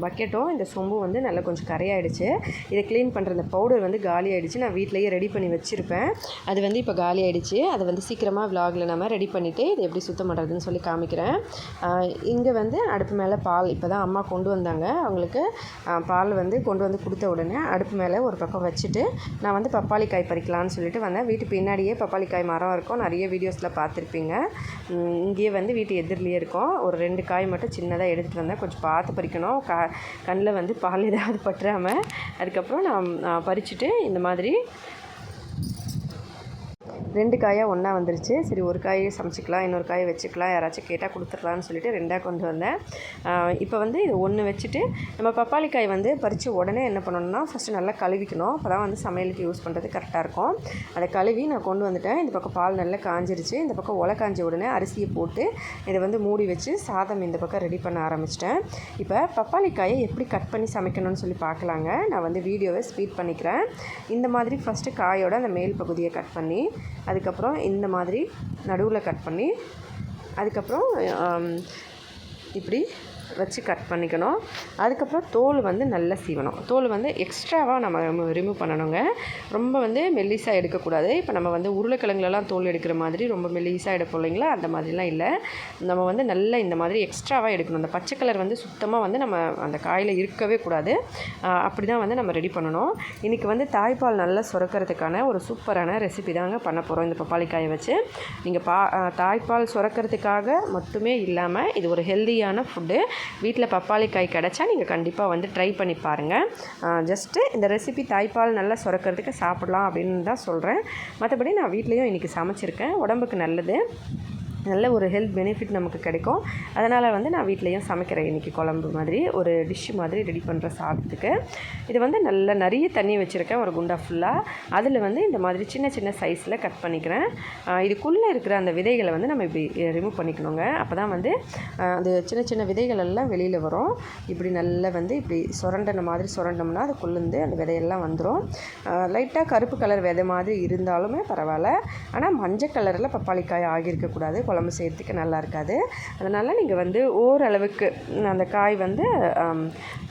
பக்கெட்டும் இந்த சொம்பும் வந்து நல்லா கொஞ்சம் கரையாயிடுச்சு. இதை க்ளீன் பண்ணுற இந்த பவுடர் வந்து காலி ஆகிடுச்சு. நான் வீட்டிலையே ரெடி பண்ணி வச்சுருப்பேன். அது வந்து இப்போ காலி ஆகிடுச்சு. அதை வந்து சீக்கிரமாக விலாகில் நம்ம ரெடி பண்ணிவிட்டு இது எப்படி சுத்தம் பண்ணுறதுன்னு சொல்லி காமிக்கிறேன். இங்கே வந்து அடுப்பு மேலே பால் இப்போ தான் அம்மா கொண்டு வந்தாங்க. அவங்களுக்கு பால் வந்து கொண்டு வந்து கொடுத்த உடனே அடுப்பு மேலே ஒரு பக்கம் வச்சுட்டு நான் வந்து பப்பாளி காய் பறிக்கலான்னு சொல்லிட்டு வந்தேன். வீட்டு பின்னாடியே பப்பாளி காய் மரம் இருக்கும். நிறைய வீடியோஸில் பார்த்துருப்பீங்க. இங்கேயே வந்து வீட்டு எதிரிலேயே இருக்கும். ஒரு 2 காய் மட்டும் சின்னதாக எடுத்துகிட்டு வந்தேன். கொஞ்சம் பார்த்து பறிக்கணும். கண்ணில் வந்து பால் ஏதாவது பற்றாமல். அதுக்கப்புறம் நான் பறிச்சுட்டு இந்த மாதிரி 2 காயாக ஒன்றா வந்துருச்சு. சரி, ஒரு காயை சமைச்சிக்கலாம், இன்னொரு காயை வச்சுக்கலாம், யாராச்சும் கேட்டால் கொடுத்துடலான்னு சொல்லிட்டு 2ஆக கொண்டு வந்தேன். இப்போ வந்து இது 1 வச்சுட்டு நம்ம பப்பாளி காய் வந்து பறித்து உடனே என்ன பண்ணணும்னா ஃபஸ்ட்டு நல்லா கழுவிக்கணும். அப்போ தான் வந்து சமையலுக்கு யூஸ் பண்ணுறது கரெக்டாக இருக்கும். அதை கழுவி நான் கொண்டு வந்துட்டேன். இந்த பக்கம் பால் நல்லா காஞ்சிருச்சு. இந்த பக்கம் ஒலை காஞ்ச உடனே அரிசியை போட்டு இதை வந்து மூடி வச்சு சாதம் இந்த பக்கம் ரெடி பண்ண ஆரம்பிச்சிட்டேன். இப்போ பப்பாளி காயை எப்படி கட் பண்ணி சமைக்கணும்னு சொல்லி பார்க்கலாங்க. நான் வந்து வீடியோவை ஸ்பீட் பண்ணிக்கிறேன். இந்த மாதிரி ஃபஸ்ட்டு காயோட அந்த மேல் பகுதியை கட் பண்ணி, அதுக்கப்புறம் இந்த மாதிரி நடுவில் கட் பண்ணி, அதுக்கப்புறம் இப்படி வச்சு கட் பண்ணிக்கணும். அதுக்கப்புறம் தோல் வந்து நல்லா சீவணும். தோல் வந்து எக்ஸ்ட்ராவாக நம்ம ரிமூவ் பண்ணணுங்க. ரொம்ப வந்து மெல்லிஸாக எடுக்கக்கூடாது. இப்போ நம்ம வந்து உருளைக்கிழங்குலலாம் தோல் எடுக்கிற மாதிரி ரொம்ப மெல்லிஸாக எடுப்போம் இல்லைங்களா, அந்த மாதிரிலாம் இல்லை. நம்ம வந்து நல்லா இந்த மாதிரி எக்ஸ்ட்ராவாக எடுக்கணும். அந்த பச்சை கலர் வந்து சுத்தமாக வந்து நம்ம அந்த காயில் இருக்கவே கூடாது. அப்படி தான் வந்து நம்ம ரெடி பண்ணணும். இன்றைக்கி வந்து தாய்ப்பால் நல்லா சுரக்கிறதுக்கான ஒரு சூப்பரான ரெசிபி தாங்க பண்ண போகிறோம் இந்த பப்பாளி காயை வச்சு. நீங்கள் தாய்ப்பால் சுரக்கிறதுக்காக மட்டுமே இல்லாமல் இது ஒரு ஹெல்தியான ஃபுட்டு. வீட்டில் பப்பாளி காய் கிடச்சா நீங்கள் கண்டிப்பாக வந்து ட்ரை பண்ணி பாருங்கள். ஜஸ்ட்டு இந்த ரெசிபி தாய்ப்பால் நல்லா சுரக்கிறதுக்கு சாப்பிடலாம் அப்படின்னு தான் சொல்கிறேன். மற்றபடி நான் வீட்லேயும் இன்றைக்கி சமைச்சிருக்கேன். உடம்புக்கு நல்லது, நல்ல ஒரு ஹெல்த் பெனிஃபிட் நமக்கு கிடைக்கும். அதனால் வந்து நான் வீட்லேயும் சமைக்கிறேன். இன்றைக்கி குழம்பு மாதிரி ஒரு டிஷ்ஷு மாதிரி ரெடி பண்ணுற சாதத்துக்கு. இது வந்து நிறைய தண்ணி வச்சுருக்கேன், ஒரு குண்டா ஃபுல்லாக. அதில் வந்து இந்த மாதிரி சின்ன சின்ன சைஸில் கட் பண்ணிக்கிறேன். இதுக்குள்ளே இருக்கிற அந்த விதைகளை வந்து நம்ம இப்படி ரிமூவ் பண்ணிக்கணுங்க. அப்போ தான் வந்து அந்த சின்ன சின்ன விதைகள் எல்லாம் வெளியில் வரும். இப்படி நல்லா வந்து இப்படி சுரண்டன மாதிரி சுரண்டோம்னா அதுக்குள்ளேருந்து அந்த விதையெல்லாம் வந்துடும். லைட்டாக கருப்பு கலர் விதை மாதிரி இருந்தாலுமே பரவாயில்ல. ஆனால் மஞ்சள் கலரில் பப்பாளிக்காய் ஆகியிருக்கக்கூடாது, குழம்பு செய்கிறதுக்கு நல்லா இருக்காது. அதனால் நீங்கள் வந்து ஓரளவுக்கு அந்த காய் வந்து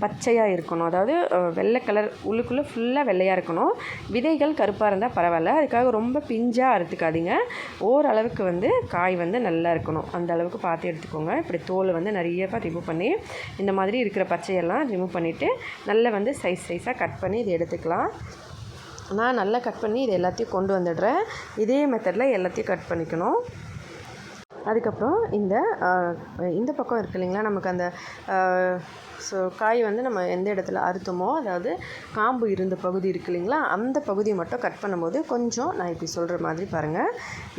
பச்சையாக இருக்கணும். அதாவது வெள்ளை கலர், உள்ளுக்குள்ளே ஃபுல்லாக வெள்ளையாக இருக்கணும். விதைகள் கருப்பாக இருந்தால் பரவாயில்ல. அதுக்காக ரொம்ப பிஞ்சாக அறுத்துக்காதீங்க. ஓரளவுக்கு வந்து காய் வந்து நல்லா இருக்கணும். அந்த அளவுக்கு பார்த்து எடுத்துக்கோங்க. இப்படி தோல் வந்து நிறைய ரிமூவ் பண்ணி இந்த மாதிரி இருக்கிற பச்சையெல்லாம் ரிமூவ் பண்ணிவிட்டு நல்லா வந்து சைஸாக கட் பண்ணி இது எடுத்துக்கலாம். நான் நல்லா கட் பண்ணி இது எல்லாத்தையும் கொண்டு வந்துடுறேன். இதே மெத்தடில் எல்லாத்தையும் கட் பண்ணிக்கணும். அதுக்கப்புறம் இந்த பக்கம் இருக்குது இல்லைங்களா, நமக்கு அந்த காய் வந்து நம்ம எந்த இடத்துல அறுத்தோமோ, அதாவது காம்பு இருந்த பகுதி இருக்குது இல்லைங்களா, அந்த பகுதியை மட்டும் கட் பண்ணும்போது கொஞ்சம் நான் இப்படி சொல்கிற மாதிரி பாருங்கள்.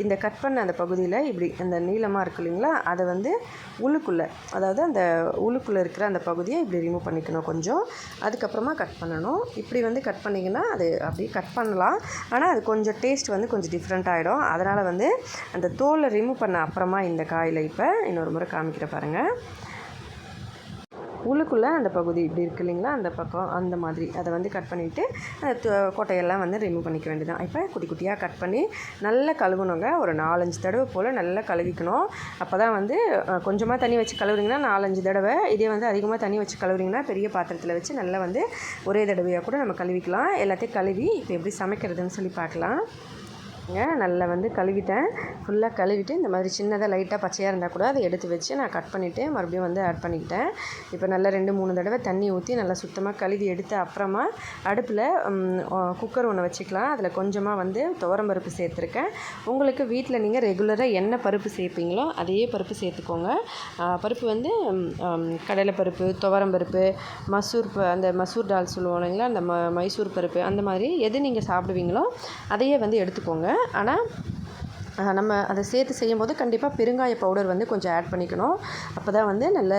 இந்த கட் பண்ண அந்த பகுதியில் இப்படி அந்த நீளமாக இருக்குது இல்லைங்களா, அதை வந்து உள்ளுக்குள்ளே, அதாவது அந்த உள்ளுக்குள்ளே இருக்கிற அந்த பகுதியை இப்படி ரிமூவ் பண்ணிக்கணும் கொஞ்சம். அதுக்கப்புறமா கட் பண்ணணும். இப்படி வந்து கட் பண்ணிங்கன்னா அது அப்படியே கட் பண்ணலாம். ஆனால் அது கொஞ்சம் டேஸ்ட் வந்து கொஞ்சம் டிஃப்ரெண்ட் ஆகிடும். அதனால் வந்து அந்த தோலை ரிமூவ் பண்ண அப்புறமா இந்த காயில் இப்போ இன்னொரு முறை காமிக்கிற பாருங்கள். உள்ளுக்குள்ளே அந்த பகுதி இப்படி இருக்குது இல்லைங்களா, அந்த பக்கம் அந்த மாதிரி அதை வந்து கட் பண்ணிவிட்டு கொட்டையெல்லாம் வந்து ரிமூவ் பண்ணிக்க வேண்டியதான். இப்போ குட்டி குட்டியாக கட் பண்ணி நல்லா கழுவணுங்க. ஒரு 4-5 தடவை போல் நல்லா கழுவிக்கணும். அப்போ தான் வந்து கொஞ்சமாக தண்ணி வச்சு கழுவுறீங்கன்னா 4-5 தடவை, இதே வந்து அதிகமாக தண்ணி வச்சு கழுவுறீங்கன்னா பெரிய பாத்திரத்தில் வச்சு நல்லா வந்து ஒரே தடவையாக கூட நம்ம கழுவிக்கலாம். எல்லாத்தையும் கழுவி இப்போ எப்படி சமைக்கிறதுன்னு சொல்லி பார்க்கலாம். நல்லா வந்து கழுவிட்டேன். ஃபுல்லாக கழுவிட்டு இந்த மாதிரி சின்னதாக லைட்டாக பச்சையாக இருந்தால் கூட அதை எடுத்து வச்சு நான் கட் பண்ணிவிட்டு மறுபடியும் வந்து ஆட் பண்ணிக்கிட்டேன். இப்போ நல்லா 2-3 தடவை தண்ணி ஊற்றி நல்லா சுத்தமாக கழுவி எடுத்து அப்புறமா அடுப்பில் குக்கர் ஒன்று வச்சுக்கலாம். அதில் கொஞ்சமாக வந்து துவரம்பருப்பு சேர்த்துருக்கேன். உங்களுக்கு வீட்டில் நீங்கள் ரெகுலராக என்ன பருப்பு சேர்ப்பீங்களோ அதே பருப்பு சேர்த்துக்கோங்க. பருப்பு வந்து கடலைப்பருப்பு, துவரம்பருப்பு, அந்த மசூர் டால் சொல்லுவோம் இல்லைங்களா, அந்த மைசூர் பருப்பு, அந்த மாதிரி எது நீங்கள் சாப்பிடுவீங்களோ அதையே வந்து எடுத்துக்கோங்க. ஆனால் நம்ம அதை சேர்த்து செய்யும்போது கண்டிப்பாக பெருங்காய பவுடர் வந்து கொஞ்சம் ஆட் பண்ணிக்கணும். அப்போ தான் வந்து நல்ல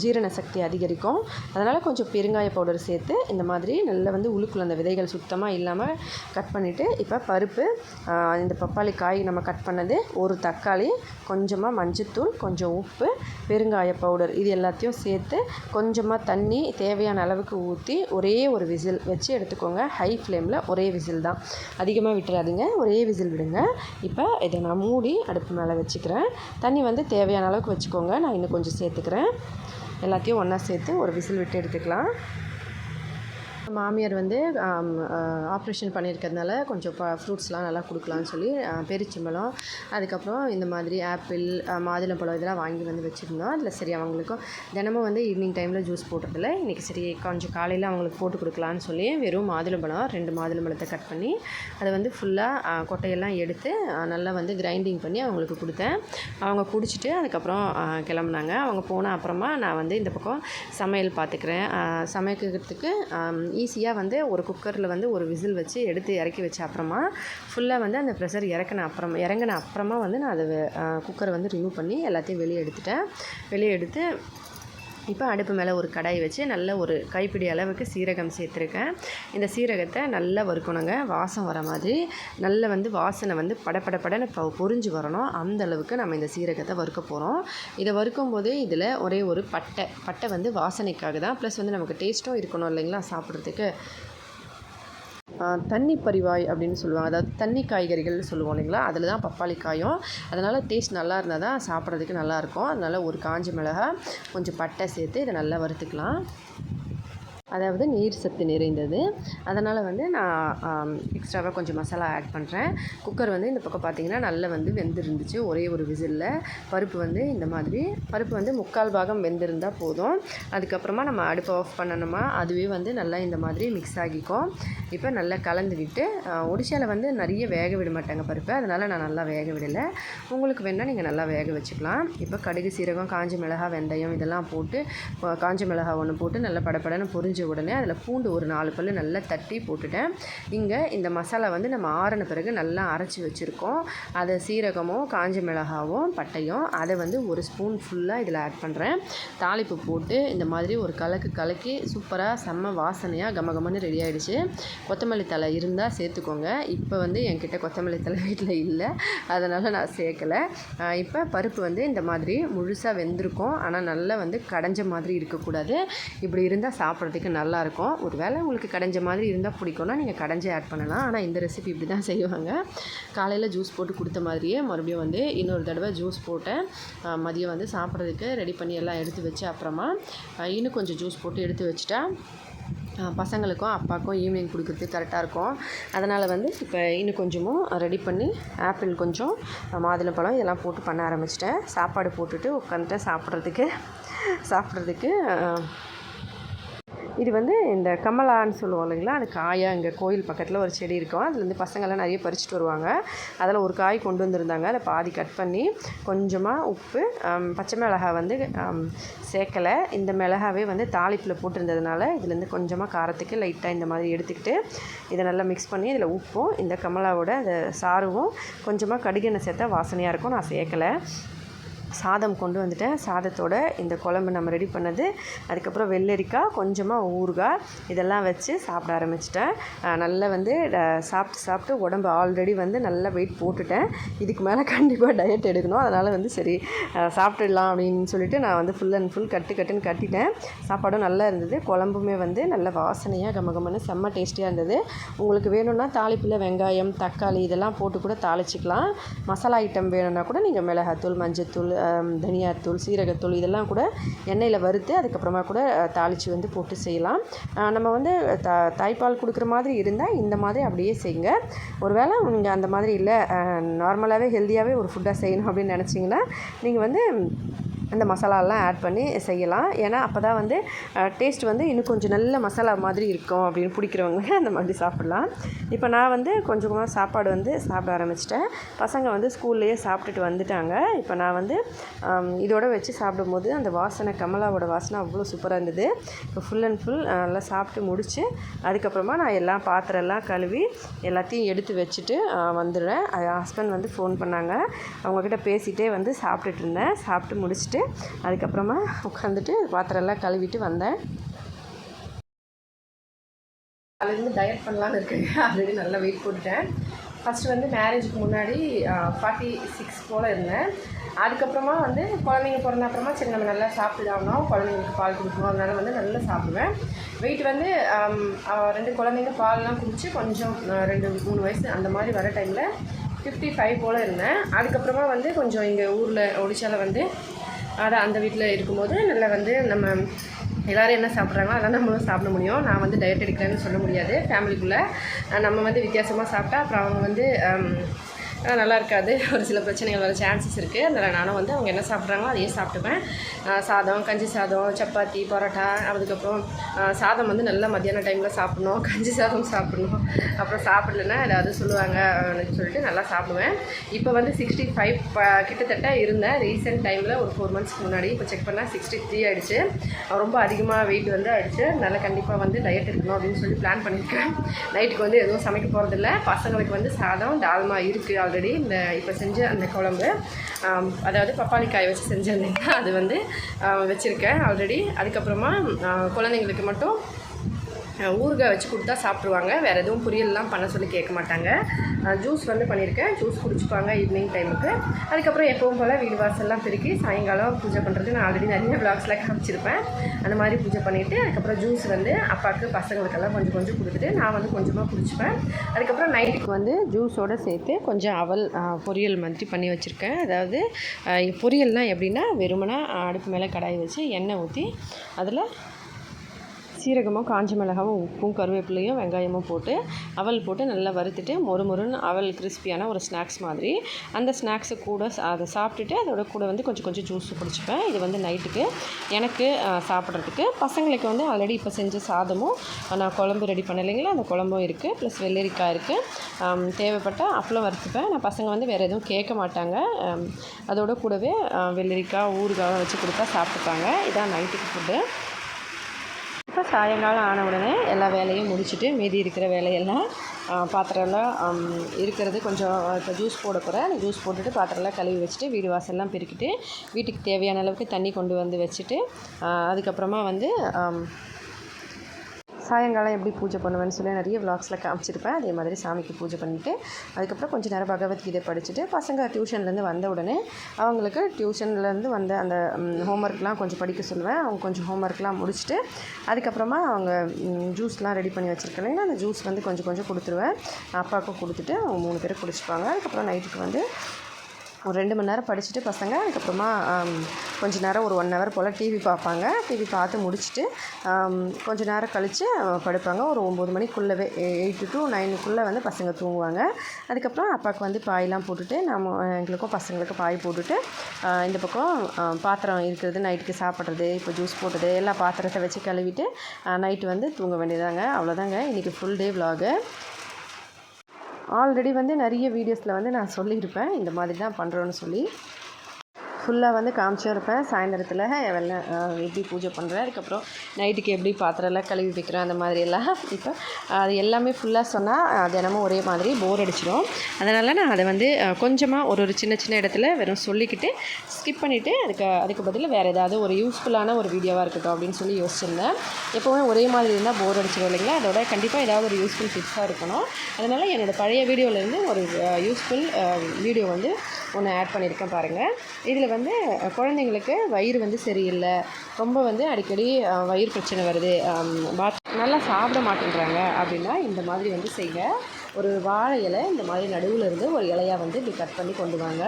ஜீரண சக்தி அதிகரிக்கும். அதனால் கொஞ்சம் பெருங்காய பவுடர் சேர்த்து இந்த மாதிரி நல்லா வந்து உள்ளுக்குள்ள அந்த விதைகள் சுத்தமாக இல்லாமல் கட் பண்ணிவிட்டு, இப்போ பருப்பு, இந்த பப்பாளி காய் நம்ம கட் பண்ணது, ஒரு தக்காளி, கொஞ்சமாக மஞ்சத்தூள், கொஞ்சம் உப்பு, பெருங்காய பவுடர், இது எல்லாத்தையும் சேர்த்து கொஞ்சமாக தண்ணி தேவையான அளவுக்கு ஊற்றி ஒரே ஒரு விசில் வச்சு எடுத்துக்கோங்க. ஹை ஃப்ளேமில் ஒரே விசில் தான், அதிகமாக விட்டுறாதீங்க, ஒரே விசில் விடுங்க. இப்போ இதை நான் மூடி அடுப்பு மேலே வச்சுக்கிறேன். தண்ணி வந்து தேவையான அளவுக்கு வச்சுக்கோங்க. நான் இன்னும் கொஞ்சம் சேர்த்துக்கிறேன். எல்லாத்தையும் ஒன்றா சேர்த்து ஒரு விசில் விட்டு எடுத்துக்கலாம். மாமியார் வந்து ஆப்ரேஷன் பண்ணியிருக்கிறதுனால கொஞ்சம் ஃப்ரூட்ஸ்லாம் நல்லா கொடுக்கலான்னு சொல்லி பேரிச்சம்பழம், அதுக்கப்புறம் இந்த மாதிரி ஆப்பிள், மாதுளம்பழம் இதெல்லாம் வாங்கி வந்து வச்சுருந்தோம். அதில் சரி அவங்களுக்கும் தினமும் வந்து ஈவினிங் டைமில் ஜூஸ் போடுறதில்ல, இன்றைக்கி சரி கொஞ்சம் காலையில் அவங்களுக்கு போட்டு கொடுக்கலான்னு சொல்லி வெறும் மாதுளம்பழம் 2 மாதுளம்பழத்தை கட் பண்ணி அதை வந்து ஃபுல்லாக கொட்டையெல்லாம் எடுத்து நல்லா வந்து கிரைண்டிங் பண்ணி அவங்களுக்கு கொடுத்தேன். அவங்க குடிச்சிட்டு அதுக்கப்புறம் கிளம்புனாங்க. அவங்க போன அப்புறமா நான் வந்து இந்த பக்கம் சமையல் பார்த்துக்கிறேன். சமைக்கிறதுக்கு ஈஸியாக வந்து ஒரு குக்கரில் வந்து ஒரு விசில் வச்சு எடுத்து இறக்கி வச்ச அப்புறமா ஃபுல்லாக வந்து அந்த ப்ரெஷர் இறங்கின அப்புறமா வந்து நான் அதை குக்கரை வந்து ரிமூவ் பண்ணி எல்லாத்தையும் வெளியே எடுத்து இப்போ அடுப்பு மேலே ஒரு கடாய் வச்சு நல்ல ஒரு கைப்பிடி அளவுக்கு சீரகம் சேர்த்துருக்கேன். இந்த சீரகத்தை நல்லா வறுக்கணுங்க. வாசம் வர மாதிரி நல்ல வந்து வாசனை வந்து படன்னு பொரிஞ்சு வரணும். அந்த அளவுக்கு நம்ம இந்த சீரகத்தை வறுக்க போகிறோம். இதை வறுக்கும் போது இதில் ஒரே ஒரு பட்டை வந்து வாசனைக்காக தான், ப்ளஸ் வந்து நமக்கு டேஸ்ட்டும் இருக்கணும் இல்லைங்களா சாப்பிட்றதுக்கு. தண்ணி பரிவாய் அப்படின்னு சொல்லுவாங்க, அதாவது தண்ணி காய்கறிகள் சொல்லுவோம் இல்லைங்களா, அதில் தான் பப்பாளி காயும். அதனால் டேஸ்ட் நல்லா இருந்தால் தான் சாப்பிட்றதுக்கு நல்லாயிருக்கும். அதனால் ஒரு காஞ்ச மிளகாய், கொஞ்சம் பட்டை சேர்த்து இதை நல்லா வறுத்துக்கலாம். அதாவது நீர் சத்து நிறைந்தது. அதனால் வந்து நான் எக்ஸ்ட்ராவாக கொஞ்சம் மசாலா ஆட் பண்ணுறேன். குக்கர் வந்து இந்த பக்கம் பார்த்திங்கன்னா நல்லா வந்து வெந்திருந்துச்சு. ஒரே ஒரு விசிலில் பருப்பு வந்து இந்த மாதிரி பருப்பு வந்து 3/4 பாகம் வெந்திருந்தால் போதும். அதுக்கப்புறமா நம்ம அடுப்பை ஆஃப் பண்ணணுமா, அதுவே வந்து நல்லா இந்த மாதிரி மிக்ஸ் ஆகிக்கும். இப்போ நல்லா கலந்து விட்டு, ஒடிஷாவில் வந்து நிறைய வேக விட மாட்டாங்க பருப்பை, அதனால் நான் நல்லா வேக விடலை. உங்களுக்கு வேணால் நீங்கள் நல்லா வேக வச்சுக்கலாம். இப்போ கடுகு, சீரகம், காஞ்ச மிளகாய், வெந்தயம் இதெல்லாம் போட்டு, காஞ்ச மிளகாய் ஒன்று போட்டு நல்லா படப்படன்னு பொரிஞ்ச உடனே அதில் பூண்டு ஒரு 4 பல் நல்லா தட்டி போட்டுட்டேன். இங்கே இந்த மசாலா வந்து நம்ம ஆறின பிறகு நல்லா அரைச்சி வச்சுருக்கோம். அதை சீரகமும் காஞ்ச மிளகாவும் பட்டையும் அதை வந்து ஒரு ஸ்பூன் ஃபுல்லாக இதில் ஆட் பண்ணுறேன். தாளிப்பு போட்டு இந்த மாதிரி ஒரு கலக்கி சூப்பராக செம்ம வாசனையாக கமகமன்னு ரெடி ஆகிடுச்சு. கொத்தமல்லி தழை இருந்தால் சேர்த்துக்கோங்க. இப்போ வந்து என்கிட்ட கொத்தமல்லி தழை வீட்டில் இல்லை, அதனால் நான் சேர்க்கலை. இப்போ பருப்பு வந்து இந்த மாதிரி முழுசாக வெந்திருக்கும். ஆனால் நல்லா வந்து கடைஞ்ச மாதிரி இருக்கக்கூடாது. இப்படி இருந்தால் சாப்பிட்றதுக்கு நல்லாயிருக்கும். ஒரு வேளை உங்களுக்கு கடைஞ்ச மாதிரி இருந்தால் பிடிக்கும்னா நீங்கள் கடைஞ்சி ஆட் பண்ணலாம். ஆனால் இந்த ரெசிபி இப்படி தான் செய்வாங்க. காலையில் ஜூஸ் போட்டு கொடுத்த மாதிரியே மறுபடியும் வந்து இன்னொரு தடவை ஜூஸ் போட்டேன். மதியம் வந்து சாப்பிட்றதுக்கு ரெடி பண்ணி எல்லாம் எடுத்து வச்சு அப்புறமா இன்னும் கொஞ்சம் ஜூஸ் போட்டு எடுத்து வச்சுட்டா பசங்களுக்கும் அப்பாவுக்கும் ஈவினிங் கொடுக்குறதுக்கு கரெக்டாக இருக்கும். அதனால் வந்து இப்போ இன்னும் கொஞ்சமும் ரெடி பண்ணி ஆப்பிள் கொஞ்சம், மாதுளம்பழம் இதெல்லாம் போட்டு பண்ண ஆரம்பிச்சிட்டேன். சாப்பாடு போட்டுட்டு உட்காந்துட்டேன் சாப்பிட்றதுக்கு. இது வந்து இந்த கமலான்னு சொல்லுவோம் இல்லைங்களா, அது காயாக இங்கே கோயில் பக்கத்தில் ஒரு செடி இருக்கும். அதுலேருந்து பசங்கள்லாம் நிறைய பறிச்சுட்டு வருவாங்க. அதில் ஒரு காய் கொண்டு வந்திருந்தாங்க. அதை பாதி கட் பண்ணி கொஞ்சமாக உப்பு, பச்சை மிளகாய் வந்து சேர்க்கலை. இந்த மிளகாவே வந்து தாளிப்பில் போட்டிருந்ததுனால இதுலேருந்து கொஞ்சமாக காரத்துக்கு லைட்டாக இந்த மாதிரி எடுத்துக்கிட்டு இதை நல்லா மிக்ஸ் பண்ணி இதில் உப்பும் இந்த கமலாவோட அந்த சாறுவும் கொஞ்சமாக கடுகெண்ணெய் சேர்த்தா வாசனையாக இருக்கும். நான் சேர்க்கலை. சாதம் கொண்டு வந்துட்டேன். சாதத்தோட இந்த குழம்பு நம்ம ரெடி பண்ணது, அதுக்கப்புறம் வெள்ளரிக்காய், கொஞ்சமாக ஊறுகாய் இதெல்லாம் வச்சு சாப்பிட ஆரம்பிச்சிட்டேன். நல்லா வந்து சாப்பிட்டு உடம்பு ஆல்ரெடி வந்து நல்லா வெயிட் போட்டுட்டேன். இதுக்கு மேலே கண்டிப்பாக டயட் எடுக்கணும். அதனால் வந்து சரி சாப்பிட்டுடலாம் அப்படின்னு சொல்லிட்டு நான் வந்து ஃபுல் அண்ட் ஃபுல் கட்டுன்னு கட்டிட்டேன். சாப்பாடும் நல்லா இருந்தது. குழம்புமே வந்து நல்ல வாசனையாக கமகமன்னு செம்ம டேஸ்டியாக இருந்தது. உங்களுக்கு வேணும்னா தாளிப்பில் வெங்காயம், தக்காளி இதெல்லாம் போட்டு கூட தாளிச்சிக்கலாம். மசாலா ஐட்டம் வேணும்னா கூட நீங்கள் மிளகாத்தூள், மஞ்சத்தூள், தனியாத்தூள், சீரகத்தூள் இதெல்லாம் கூட எண்ணெயில் வறுத்து அதுக்கப்புறமா கூட தாளித்து வந்து போட்டு செய்யலாம். நம்ம வந்து தாய்ப்பால் கொடுக்குற மாதிரி இருந்தால் இந்த மாதிரி அப்படியே செய்யுங்க. ஒருவேளை நீங்கள் அந்த மாதிரி இல்லை, நார்மலாகவே ஹெல்த்தியாகவே ஒரு ஃபுட்டாக செய்யணும் அப்படின்னு நினச்சிங்கன்னா நீங்கள் வந்து அந்த மசாலாலாம் ஆட் பண்ணி செய்யலாம். ஏன்னா அப்போ தான் வந்து டேஸ்ட் வந்து இன்னும் கொஞ்சம் நல்ல மசாலா மாதிரி இருக்கும் அப்படின்னு பிடிக்கிறவங்க அந்த மாதிரி சாப்பிட்லாம். இப்போ நான் வந்து கொஞ்சமாக சாப்பாடு வந்து சாப்பிட ஆரம்பிச்சிட்டேன். பசங்க வந்து ஸ்கூல்லையே சாப்பிட்டுட்டு வந்துட்டாங்க. இப்போ நான் வந்து இதோட வச்சு சாப்பிடும்போது அந்த வாசனை, கமலாவோட வாசனை அவ்வளோ சூப்பராக இருந்தது. இப்போ ஃபுல் அண்ட் ஃபுல் நல்லா சாப்பிட்டு முடித்து அதுக்கப்புறமா நான் எல்லாம் பாத்திரம்லாம் கழுவி எல்லாத்தையும் எடுத்து வச்சுட்டு வந்துடுறேன். ஹஸ்பண்ட் வந்து ஃபோன் பண்ணாங்க. அவங்கக்கிட்ட பேசிகிட்டே வந்து சாப்பிட்டுட்டு இருந்தேன். சாப்பிட்டு முடிச்சுட்டு அதுக்கப்புறமா உட்காந்துட்டு பாத்திரம்லாம் கழுவிட்டு வந்தேன். அதுலேருந்து டயட் பண்ணலான்னு இருக்கேன். ஆல்ரெடி நல்லா வெயிட் போட்டுட்டேன். ஃபஸ்ட்டு வந்து மேரேஜுக்கு முன்னாடி 46 போல் இருந்தேன். அதுக்கப்புறமா வந்து குழந்தைங்க பிறந்த அப்புறமா சரி நம்ம நல்லா சாப்பிட்டு ஆகணும், குழந்தைங்களுக்கு பால் கொடுக்கணும், அதனால் வந்து நல்லா சாப்பிடுவேன். வெயிட் வந்து 2 குழந்தைங்க பால்லாம் குடித்து கொஞ்சம் 2-3 வயசு அந்த மாதிரி வர டைமில் 55 போல் இருந்தேன். அதுக்கப்புறமா வந்து கொஞ்சம் இங்கே ஊரில் ஒடிசாவில் வந்து அந்த வீட்டில் இருக்கும்போது நல்லா வந்து நம்ம எல்லோரும் என்ன சாப்பிட்றாங்களோ அதெல்லாம் நம்மளும் சாப்பிட முடியும். நான் வந்து டயட் எடுக்கிறேன்னு சொல்ல முடியாது. ஃபேமிலிக்குள்ளே நம்ம வந்து வித்தியாசமாக சாப்பிட்டா அப்புறம் அவங்க வந்து நல்லா இருக்காது. ஒரு சில பிரச்சனைகள் வர சான்சஸ் இருக்குது. அதனால் நானும் வந்து அவங்க என்ன சாப்பிட்றாங்களோ அதையே சாப்பிட்டுப்பேன். சாதம், கஞ்சி சாதம், சப்பாத்தி, பரோட்டா, அதுக்கப்புறம் சாதம் வந்து நல்லா மத்தியான டைமில் சாப்பிட்ணும், கஞ்சி சாதம் சாப்பிட்ணும். அப்புறம் சாப்பிட்லன்னா ஏதாவது சொல்லுவாங்க அப்படின்னு சொல்லிட்டு நல்லா சாப்பிடுவேன். இப்போ வந்து 65 கிட்டத்தட்ட இருந்தேன். ரீசெண்ட் டைமில் ஒரு 4 மந்த்ஸ்க்கு முன்னாடி இப்போ செக் பண்ணால் 63 ஆகிடுச்சு. ரொம்ப அதிகமாக வெயிட் வந்து ஆகிடுச்சு. அதனால் கண்டிப்பாக வந்து டயட் இருக்கணும் அப்படின்னு சொல்லி பிளான் பண்ணியிருக்கேன். நைட்டுக்கு வந்து எதுவும் சமைக்க போகிறதில்ல. பசங்களுக்கு வந்து சாதம், டால்மா இருக்குது ஆல்ரெடி. இந்த இப்போ செஞ்ச அந்த குழம்பு, அதாவது பப்பாளி காய் வச்சு செஞ்சிருந்தேங்க, அது வந்து வச்சுருக்கேன் ஆல்ரெடி. அதுக்கப்புறமா குழந்தைங்களுக்கு மட்டும் ஊறுகாய் வச்சு கொடுத்தா சாப்பிட்ருவாங்க. வேறு எதுவும் பொரியல்லாம் பண்ண சொல்லி கேட்க மாட்டாங்க. ஜூஸ் வந்து பண்ணியிருக்கேன். ஜூஸ் குடிச்சுப்பாங்க ஈவினிங் டைமுக்கு. அதுக்கப்புறம் எப்பவும் போல் வீடு வாசல்லாம் பெருக்கி சாயங்காலம் பூஜை பண்ணுறது நான் ஆல்ரெடி நிறைய விளாக்ஸில் காமிச்சிருப்பேன். அந்த மாதிரி பூஜை பண்ணிவிட்டு அதுக்கப்புறம் ஜூஸ் வந்து அப்பாவுக்கு பசங்களுக்கெல்லாம் கொஞ்சம் கொஞ்சம் கொடுத்துட்டு நான் வந்து கொஞ்சமாக குடிச்சுப்பேன். அதுக்கப்புறம் நைட்டுக்கு வந்து ஜூஸோடு சேர்த்து கொஞ்சம் அவல் பொரியல் மாதிரி பண்ணி வச்சுருக்கேன். அதாவது பொரியல்னால் எப்படின்னா வெறுமனா அடுப்பு மேலே கடாய் வச்சு எண்ணெய் ஊற்றி அதில் சீரகமும் காஞ்ச மிளகாவும் உப்பும் கருவேப்பிலையும் வெங்காயமும் போட்டு அவல் போட்டு நல்லா வறுத்துட்டு மொறுன்னு அவல் கிறிஸ்பியான ஒரு ஸ்நாக்ஸ் மாதிரி அந்த ஸ்நாக்ஸை கூட அதை சாப்பிட்டுட்டு அதோட கூட வந்து கொஞ்சம் கொஞ்சம் ஜூஸ் குடிச்சுப்பேன். இது வந்து நைட்டுக்கு எனக்கு சாப்பிட்றதுக்கு. பசங்களுக்கு வந்து ஆல்ரெடி இப்போ செஞ்ச சாதமும் நான் குழம்பு ரெடி பண்ணலைங்களா, அந்த குழம்பும் இருக்குது. ப்ளஸ் வெள்ளரிக்காய் இருக்குது. தேவைப்பட்ட அப்பளம் வறுத்துப்பேன். நான் பசங்க வந்து வேறு எதுவும் கேட்க மாட்டாங்க. அதோட கூடவே வெள்ளரிக்காய் ஊறுகாய் வச்சு கொடுத்தா சாப்பிட்டுப்பாங்க. இதான் நைட்டுக்கு ஃபுட்டு. இப்போ சாயங்காலம் ஆன உடனே எல்லா வேலையும் முடிச்சுட்டு மீதி இருக்கிற வேலையெல்லாம் பாத்திரம்லாம் இருக்கிறது கொஞ்சம் இப்போ ஜூஸ் போட போகிறேன். ஜூஸ் போட்டுட்டு பாத்திரம்லாம் கழுவி வச்சுட்டு வீடு வாசல்லாம் பெருக்கிட்டு வீட்டுக்கு தேவையான அளவுக்கு தண்ணி கொண்டு வந்து வச்சுட்டு அதுக்கப்புறமா வந்து சாயங்காலம் எப்படி பூஜை பண்ணுவேன்னு சொல்லி நிறைய விளாக்ஸில் காமிச்சிருப்பேன். அதே மாதிரி சாமிக்கு பூஜை பண்ணிவிட்டு அதுக்கப்புறம் கொஞ்சம் நேரம் பகவத்கீதை படிச்சுட்டு பசங்க டியூஷன்லேருந்து வந்த உடனே அவங்களுக்கு டியூஷன்லேருந்து வந்த அந்த ஹோம்ஒர்க்லாம் கொஞ்சம் படிக்க சொல்லுவேன். அவங்க கொஞ்சம் ஹோம்ஒர்க்லாம் முடிச்சுட்டு அதுக்கப்புறமா அவங்க ஜூஸ்லாம் ரெடி பண்ணி வச்சுருக்கேன். அந்த ஜூஸ் வந்து கொஞ்சம் கொஞ்சம் கொடுத்துருவேன். அப்பாவுக்கும் கொடுத்துட்டு அவங்க 3 பேரும் குடிச்சுப்பாங்க. அதுக்கப்புறம் நைட்டுக்கு வந்து ஒரு 2 மணி நேரம் படிச்சுட்டு பசங்க அதுக்கப்புறமா கொஞ்சம் நேரம் ஒரு 1 ஹவர் போல் டிவி பார்ப்பாங்க. டிவி பார்த்து முடிச்சுட்டு கொஞ்சம் நேரம் கழித்து படுப்பாங்க. ஒரு 9 மணிக்குள்ளவே 8 to 9க்குள்ளே வந்து பசங்க தூங்குவாங்க. அதுக்கப்புறம் அப்பாவுக்கு வந்து பாயெலாம் போட்டுட்டு எங்களுக்கும் பசங்களுக்கும் பாய் போட்டுட்டு இந்த பக்கம் பாத்திரம் இருக்கிறது நைட்டுக்கு சாப்பிட்றது, இப்போ ஜூஸ் போட்டது எல்லா பாத்திரத்தை வச்சு கழுவிட்டு நைட்டு வந்து தூங்க வேண்டியதாங்க. அவ்வளோதாங்க இன்றைக்கி ஃபுல் டே விலாகு. ஆல்ரெடி வந்து நிறைய வீடியோஸில் வந்து நான் சொல்லியிருப்பேன் இந்த மாதிரி தான் பண்ணுறோன்னு சொல்லி. ஃபுல்லாக வந்து காமிச்சும் இருப்பேன். சாயந்தரத்தில் எப்படி பூஜை பண்ணுறேன், அதுக்கப்புறம் நைட்டுக்கு எப்படி பாத்திரம்லாம் கழுவி வைக்கிறேன், அந்த மாதிரியெல்லாம். இப்போ அது எல்லாமே ஃபுல்லாக சொன்னால் தினமும் ஒரே மாதிரி போர் அடிச்சிடும். அதனால் நான் அதை வந்து கொஞ்சமாக ஒரு சின்ன சின்ன இடத்துல வெறும் சொல்லிக்கிட்டு ஸ்கிப் பண்ணிவிட்டு அதுக்கு பதில் வேறு ஏதாவது ஒரு யூஸ்ஃபுல்லான ஒரு வீடியோவாக இருக்கட்டும் அப்படின்னு சொல்லி யோசிச்சிருந்தேன். எப்போவுமே ஒரே மாதிரி இருந்தால் போர் அடிச்சிடும் இல்லைங்களா. அதோட கண்டிப்பாக ஏதாவது ஒரு யூஸ்ஃபுல் டிப்ஸாக இருக்கணும். அதனால் என்னோடய பழைய வீடியோவிலேருந்து ஒரு யூஸ்ஃபுல் வீடியோ வந்து ஒன்று ஆட் பண்ணியிருக்கேன் பாருங்கள். இதில் வந்து குழந்தைங்களுக்கு வயிறு வந்து சரியில்லை, ரொம்ப வந்து அடிக்கடி வயிறு பிரச்சனை வருது, நல்லா சாப்பிட மாட்டேங்கிறாங்க அப்படின்னா இந்த மாதிரி வந்து செய்ய. ஒரு வாழை இலை இந்த மாதிரி நடுவில் இருந்து ஒரு இலையாக வந்து இப்படி கட் பண்ணி கொண்டு வாங்க.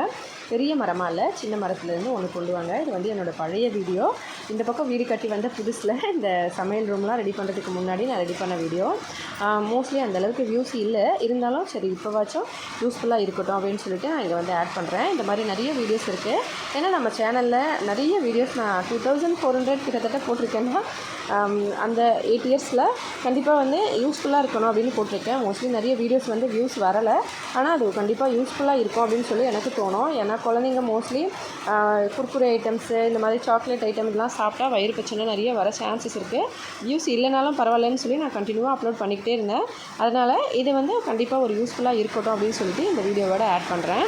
பெரிய மரமாக இல்லை, சின்ன மரத்துலேருந்து ஒன்று கொண்டு வாங்க. இது வந்து என்னோடய பழைய வீடியோ. இந்த பக்கம் வீடு கட்டி வந்த புதுசில் இந்த சமையல் ரூம்லாம் ரெடி பண்ணுறதுக்கு முன்னாடி நான் ரெடி பண்ண வீடியோ. மோஸ்ட்லி அந்தளவுக்கு வியூஸ் இல்லை, இருந்தாலும் சரி இப்போவாச்சும் யூஸ்ஃபுல்லாக இருக்கட்டும் அப்படின்னு சொல்லிட்டு நான் இங்கே வந்து ஆட் பண்ணுறேன். இந்த மாதிரி நிறைய வீடியோஸ் இருக்குது. ஏன்னா நம்ம சேனலில் நிறைய வீடியோஸ் நான் 2400 கிட்டத்தட்ட போட்டிருக்கேன்னா அந்த 8 இயர்ஸில் கண்டிப்பாக வந்து யூஸ்ஃபுல்லாக இருக்கணும் அப்படின்னு போட்டிருக்கேன். மோஸ்ட்லி நிறைய வீடியோஸ் வந்து வியூஸ் வரலை, ஆனால் அது கண்டிப்பாக யூஸ்ஃபுல்லாக இருக்கும் அப்படின்னு சொல்லி எனக்கு தோணும். ஏன்னா குழந்தைங்க மோஸ்ட்லி குர்குரே ஐட்டம்ஸு இந்த மாதிரி சாக்லேட் ஐட்டம் இதெல்லாம் சாப்பிட்டா வயிறு பிரச்சனை நிறைய வர சான்சஸ் இருக்குது. வியூஸ் இல்லைனாலும் பரவாயில்லன்னு சொல்லி நான் கண்டினியூவாக அப்லோட் பண்ணிக்கிட்டே இருந்தேன். அதனால் இது வந்து கண்டிப்பாக ஒரு யூஸ்ஃபுல்லாக இருக்கட்டும் அப்படின்னு சொல்லிட்டு இந்த வீடியோவோட ஆட் பண்ணுறேன்.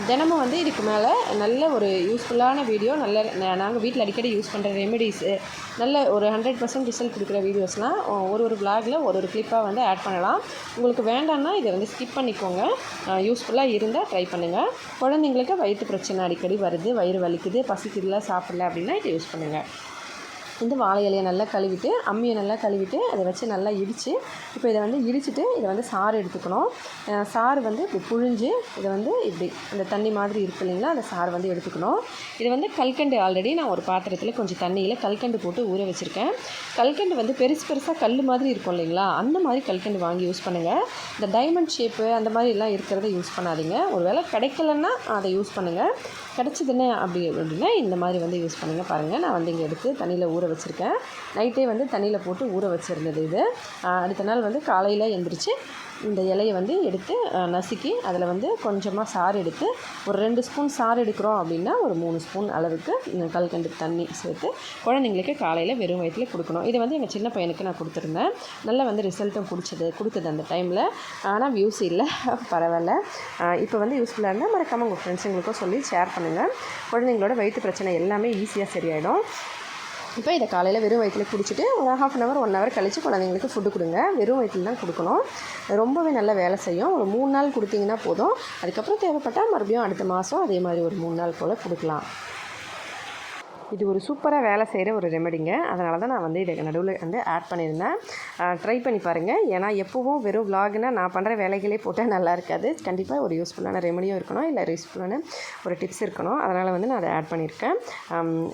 தினமும் வந்து இதுக்கு மேலே நல்ல ஒரு யூஸ்ஃபுல்லான வீடியோ, நாங்கள் வீட்டில் அடிக்கடி யூஸ் பண்ணுற ரெமெடிஸு, நல்ல ஒரு 100% ரிசல்ட் கொடுக்குற வீடியோஸ்லாம் ஒரு விளாகில் ஒரு கிளிப்பாக வந்து ஆட் பண்ணலாம். உங்களுக்கு வேண்டாம்னா இதை வந்து ஸ்கிப் பண்ணிக்கோங்க. யூஸ்ஃபுல்லாக இருந்தால் ட்ரை பண்ணுங்கள். குழந்தைங்களுக்கு வயிற்று பிரச்சனை அடிக்கடி வருது, வயிறு வலிக்குது, பசிக்குதுல சாப்பிடல அப்படின்னா இதை யூஸ் பண்ணுங்கள். இந்த வாழை இலையை நல்லா கழுவிட்டு அம்மியை நல்லா கழுவிட்டு அதை வச்சு நல்லா இடித்து இப்போ இதை வந்து இடிச்சிட்டு இதை வந்து சாறு எடுத்துக்கணும். சாறு வந்து இப்படி புழிஞ்சு இதை வந்து இப்படி அந்த தண்ணி மாதிரி இருக்கு இல்லைங்களா, அந்த சாறு வந்து எடுத்துக்கணும். இது வந்து கல்கண்டு ஆல்ரெடி நான் ஒரு பாத்திரத்தில் கொஞ்சம் தண்ணியில் கல்கண்டு போட்டு ஊற வச்சுருக்கேன். கல்கண்டு வந்து பெருசாக கல் மாதிரி இருக்கும் இல்லைங்களா, அந்த மாதிரி கல்கண்டு வாங்கி யூஸ் பண்ணுங்கள். இந்த டைமண்ட் ஷேப்பு அந்த மாதிரி எல்லாம் இருக்கிறத யூஸ் பண்ணாதீங்க. ஒரு வேளை கிடைக்கலன்னா அதை யூஸ் பண்ணுங்கள். கிடச்சிதுன்னு அப்படின்னா இந்த மாதிரி வந்து யூஸ் பண்ணுங்கள். பாருங்கள், நான் வந்து இங்கே எடுத்து தண்ணியில் ஊற வச்சுருக்கேன். நைட்டே வந்து தண்ணியில் போட்டு ஊற வச்சுருந்தது இது. அடுத்த நாள் வந்து காலையில் எழுந்திரிச்சு இந்த இலையை வந்து எடுத்து நசுக்கி அதில் வந்து கொஞ்சமாக சாறு எடுத்து ஒரு 2 ஸ்பூன் சாறு எடுக்கிறோம் அப்படின்னா ஒரு 3 ஸ்பூன் அளவுக்கு கல்கண்டு தண்ணி சேர்த்து குழந்தைங்களுக்கு காலையில் வெறும் வயிற்றில் கொடுக்கணும். இதை வந்து எங்கள் சின்ன பையனுக்கு நான் கொடுத்துருந்தேன். நல்லா வந்து ரிசல்ட்டும் கொடுத்தது அந்த டைமில். ஆனால் வியூஸ் இல்லை, பரவாயில்ல. இப்போ வந்து யூஸ்ஃபுல்லாக இருந்தால் மறக்காமல் உங்கள் ஃப்ரெண்ட்ஸுங்களுக்கும் சொல்லி ஷேர் பண்ணுங்கள். குழந்தைங்களோட வயிற்று பிரச்சனை எல்லாமே ஈஸியாக சரியாயிடும். இப்போ இதை காலையில் வெறும் வயிற்றில் குடிச்சிட்டு ஒரு 1/2 hour 1 hour கழித்து குழந்தைங்களுக்கு ஃபுட்டு கொடுங்க. வெறும் வயிற்றில் தான் கொடுக்கணும். ரொம்பவே நல்ல வேலை செய்யும். ஒரு 3 நாள் கொடுத்தீங்கன்னா போதும். அதுக்கப்புறம் தேவைப்பட்டால் மறுபடியும் அடுத்த மாதம் அதே மாதிரி ஒரு 3 நாள் போல் கொடுக்கலாம். இது ஒரு சூப்பராக வேலை செய்கிற ஒரு ரெமெடிங்க. அதனால தான் நான் வந்து இதை நடுவில் வந்து ஆட் பண்ணியிருந்தேன். ட்ரை பண்ணி பாருங்கள். ஏன்னா எப்போவும் வெறும் விலாகுனா நான் பண்ணுற வேலைகளே போட்டால் நல்லா இருக்காது. கண்டிப்பாக ஒரு யூஸ்ஃபுல்லான ரெமெடியும் இருக்கணும், இல்லை யூஸ்ஃபுல்லான ஒரு டிப்ஸ் இருக்கணும். அதனால் வந்து நான் அதை ஆட் பண்ணியிருக்கேன்.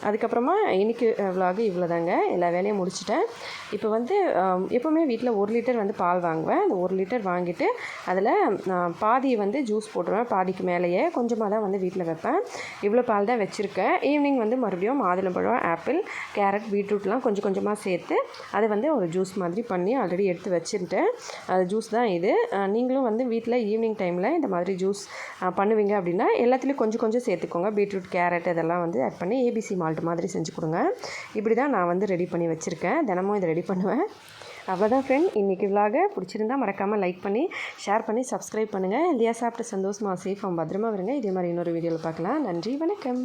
அதுக்கப்புறமா இன்றைக்கி விலாகு இவ்வளோதாங்க. எல்லா வேலையும் முடிச்சுட்டேன். இப்போ வந்து எப்போவுமே வீட்டில் 1 லிட்டர் வந்து பால் வாங்குவேன். அந்த 1 லிட்டர் வாங்கிட்டு அதில் பாதியை வந்து ஜூஸ் போட்டுருவேன். பாதிக்கு மேலேயே கொஞ்சமாக தான் வந்து வீட்டில் வைப்பேன். இவ்வளோ பால் தான் வச்சுருக்கேன். ஈவினிங் வந்து மறுபடியும் மாதுளம்பழம், ஆப்பிள், கேரட், பீட்ரூட்லாம் கொஞ்சமாக சேர்த்து அதை வந்து ஒரு ஜூஸ் மாதிரி பண்ணி ஆல்ரெடி எடுத்து வச்சுருட்டேன். அது ஜூஸ் தான் இது. நீங்களும் வந்து வீட்டில் ஈவினிங் டைமில் இந்த மாதிரி ஜூஸ் பண்ணுவீங்க அப்படின்னா எல்லாத்துலேயும் கொஞ்சம் சேர்த்துக்கோங்க. பீட்ரூட், கேரட் இதெல்லாம் வந்து ஆட் பண்ணி ஏபிசி மால்ட் மாதிரி செஞ்சு கொடுங்க. இப்படி தான் நான் வந்து ரெடி பண்ணி வச்சுருக்கேன். தினமும் இதை ரெடி பண்ணுவேன். அவ்வளோதான் ஃப்ரெண்ட். இன்றைக்கி விலாக பிடிச்சிருந்தா மறக்காமல் லைக் பண்ணி ஷேர் பண்ணி சப்ஸ்கிரைப் பண்ணுங்கள். ஹெல்தியாக சாப்பிட்டு சந்தோஷமாக சேஃபாக பத்திரமா வருங்க. இதே மாதிரி இன்னொரு வீடியோவில் பார்க்கலாம். நன்றி, வணக்கம்.